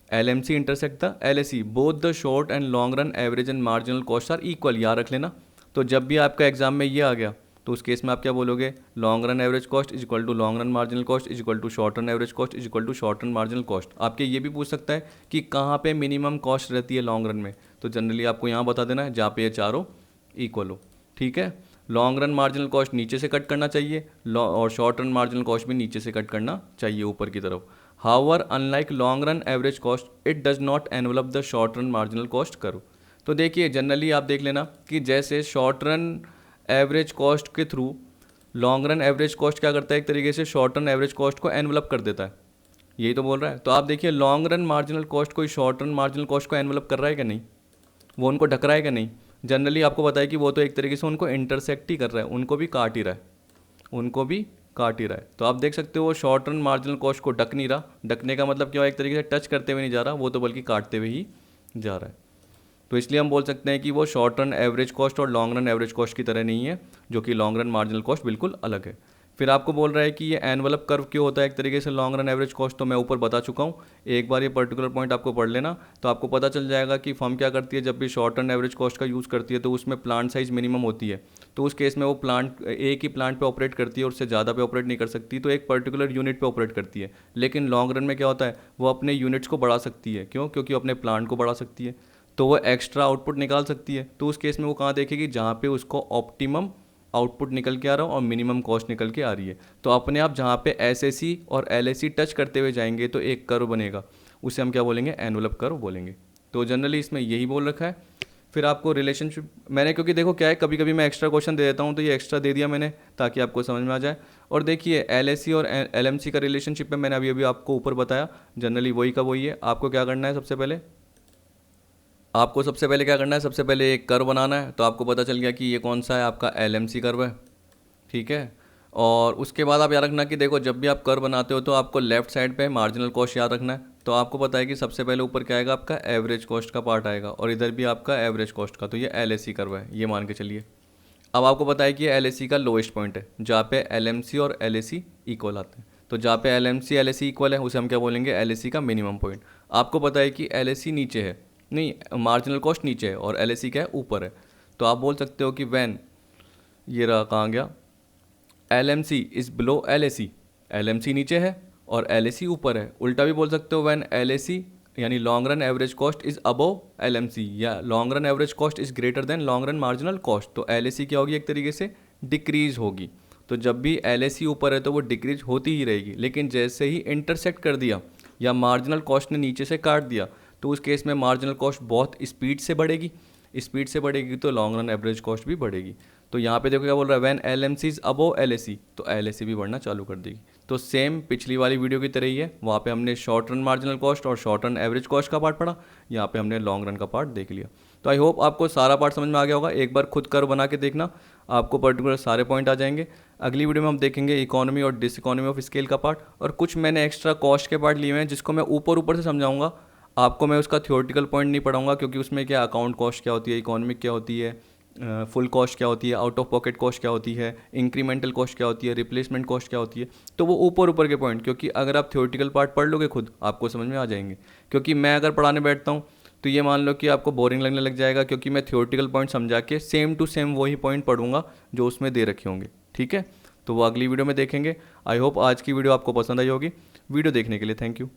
LMC intersect the LAC both the short and long run average and marginal cost are equal, याद रख लेना। तो जब भी आपका एग्जाम में ये आ गया तो उस केस में आप क्या बोलोगे, long run average cost is equal to long run marginal cost is equal to short run average cost is equal to short run marginal cost. आपके ये भी पूछ सकता है कि कहाँ पे मिनिमम कॉस्ट रहती है लॉन्ग रन में, तो जनरली आपको यहाँ बता देना है जहाँ पे ये चारों इक्वल हो। ठीक है, लॉन्ग रन मार्जिनल कॉस्ट नीचे से कट करना चाहिए और शॉर्ट रन मार्जिनल कॉस्ट भी नीचे से कट करना चाहिए ऊपर की तरफ। However unlike long run average cost it does not envelope the short run marginal cost curve. तो देखिए जनरली आप देख लेना कि जैसे शॉर्ट रन एवरेज कॉस्ट के through long run average cost क्या करता है, एक तरीके से शॉर्ट रन एवरेज कॉस्ट को एनवलप कर देता है, यही तो बोल रहा है। तो आप देखिए लॉन्ग रन मार्जिनल कॉस्ट कोई शॉर्ट रन मार्जिनल कॉस्ट को एनवलप कर रहा है कि नहीं, वो उनको ढक रहा है कि नहीं। जनरली आपको पता है कि वो तो एक तरीके से उनको इंटरसेक्ट ही कर रहा है, उनको भी काट ही रहा है। तो आप देख सकते हो वो शॉर्ट रन मार्जिनल कॉस्ट को ढक नहीं रहा, ढकने का मतलब क्या, एक तरीके से टच करते हुए नहीं जा रहा, वो तो बल्कि काटते हुए ही जा रहा है। तो इसलिए हम बोल सकते हैं कि वो शॉर्ट रन एवरेज कॉस्ट और लॉन्ग रन एवरेज कॉस्ट की तरह नहीं है, जो कि लॉन्ग रन मार्जिनल कॉस्ट बिल्कुल अलग है। फिर आपको बोल रहा है कि ये एनवलप कर्व क्यों होता है एक तरीके से लॉन्ग रन एवरेज कॉस्ट, तो मैं ऊपर बता चुका हूँ, एक बार ये पर्टिकुलर पॉइंट आपको पढ़ लेना तो आपको पता चल जाएगा कि फर्म क्या करती है जब भी शॉर्ट रन एवरेज कॉस्ट का यूज़ करती है तो उसमें प्लांट साइज मिनिमम होती है। तो उस केस में वो प्लांट एक ही प्लांट पे ऑपरेट करती है और उससे ज़्यादा पे ऑपरेट नहीं कर सकती, तो एक पर्टिकुलर यूनिट पे ऑपरेट करती है। लेकिन लॉन्ग रन में क्या होता है, वो अपने यूनिट्स को बढ़ा सकती है, क्यों, क्योंकि अपने प्लांट को बढ़ा सकती है, तो वो एक्स्ट्रा आउटपुट निकाल सकती है। तो उस केस में वो कहाँ देखेगी, जहाँ पे उसको ऑप्टिमम आउटपुट निकल के आ रहा हो और मिनिमम कॉस्ट निकल के आ रही है। तो अपने आप जहाँ पे SAC और LAC टच करते हुए जाएंगे तो एक कर्व बनेगा, उसे हम क्या बोलेंगे, एनवलप कर्व बोलेंगे। तो जनरली इसमें यही बोल रखा है। फिर आपको रिलेशनशिप मैंने, क्योंकि देखो क्या है, कभी कभी मैं एक्स्ट्रा क्वेश्चन दे देता हूँ तो ये एक्स्ट्रा दे दिया मैंने ताकि आपको समझ में आ जाए। और देखिए LAC और LMC का रिलेशनशिप है, मैंने अभी आपको ऊपर बताया, जनरली वही का वही है। आपको क्या करना है, सबसे पहले क्या करना है, सबसे पहले एक कर्व बनाना है। तो आपको पता चल गया कि ये कौन सा है, आपका LMC कर्व है, ठीक है। और उसके बाद आप याद रखना कि देखो जब भी आप कर्व बनाते हो तो आपको लेफ्ट साइड पे मार्जिनल कॉस्ट याद रखना है। तो आपको पता है कि सबसे पहले ऊपर क्या आएगा, आपका एवरेज कॉस्ट का पार्ट आएगा, और इधर भी आपका एवरेज कॉस्ट का, तो ये LAC कर्व है, ये मान के चलिए। अब आपको पता है कि ये LAC का लोएस्ट पॉइंट है, जहाँ पे LMC और LAC इक्वल आते हैं। तो जहाँ पे LMC LAC इक्वल है उसे हम क्या बोलेंगे, LAC का मिनिमम पॉइंट। आपको पता है कि LAC नीचे है, नहीं, मार्जिनल कॉस्ट नीचे है और LAC क्या है, ऊपर है। तो आप बोल सकते हो कि व्हेन, ये रहा, कहाँ गया, LMC is below LAC, LMC नीचे है और LAC ऊपर है। उल्टा भी बोल सकते हो, व्हेन LAC यानी long run average cost is above LMC, या long run average cost is greater than long run marginal cost, तो LAC क्या होगी, एक तरीके से डिक्रीज होगी। तो जब भी LAC ऊपर है तो वो डिक्रीज होती ही रहेगी, लेकिन जैसे ही इंटरसेक्ट कर दिया या मार्जिनल कॉस्ट ने नीचे से काट दिया तो उस केस में मार्जिनल कॉस्ट बहुत स्पीड से बढ़ेगी, तो लॉन्ग रन एवरेज कॉस्ट भी बढ़ेगी। तो यहाँ पे देखो क्या बोल रहा है, when LMC is above LAC, तो LAC भी बढ़ना चालू कर देगी। तो सेम पिछली वाली वीडियो की तरह ही है, वहाँ पे हमने शॉर्ट रन मार्जिनल कॉस्ट और शॉर्ट रन एवरेज कॉस्ट का पार्ट पढ़ा, यहाँ पे हमने लॉन्ग रन का पार्ट देख लिया। तो आई होप आपको सारा पार्ट समझ में आ गया होगा। एक बार खुद कर्व बना के देखना, आपको पर्टिकुलर सारे पॉइंट आ जाएंगे। अगली वीडियो में हम देखेंगे इकोनॉमी और डिसइकोनॉमी ऑफ स्केल का पार्ट, और कुछ मैंने एक्स्ट्रा कॉस्ट के पार्ट लिए हुए हैं जिसको मैं ऊपर से समझाऊंगा। आपको मैं उसका थ्योरेटिकल पॉइंट नहीं पढ़ाऊंगा, क्योंकि उसमें क्या अकाउंट कॉस्ट क्या होती है, इकोनॉमिक क्या होती है, फुल कॉस्ट क्या होती है, आउट ऑफ पॉकेट कॉस्ट क्या होती है, इंक्रीमेंटल कॉस्ट क्या होती है, रिप्लेसमेंट कॉस्ट क्या होती है, तो वो ऊपर के पॉइंट, क्योंकि अगर आप थ्योरेटिकल पार्ट पढ़ लोगे खुद आपको समझ में आ जाएंगे। क्योंकि मैं अगर पढ़ाने बैठता हूँ तो ये मान लो कि आपको बोरिंग लगने लग जाएगा, क्योंकि मैं थ्योरेटिकल पॉइंट समझा के सेम टू सेम वही पॉइंट पढ़ूंगा जो उसमें दे रखे होंगे, ठीक है। तो वो अगली वीडियो में देखेंगे। आई होप आज की वीडियो आपको पसंद आई होगी। वीडियो देखने के लिए थैंक यू।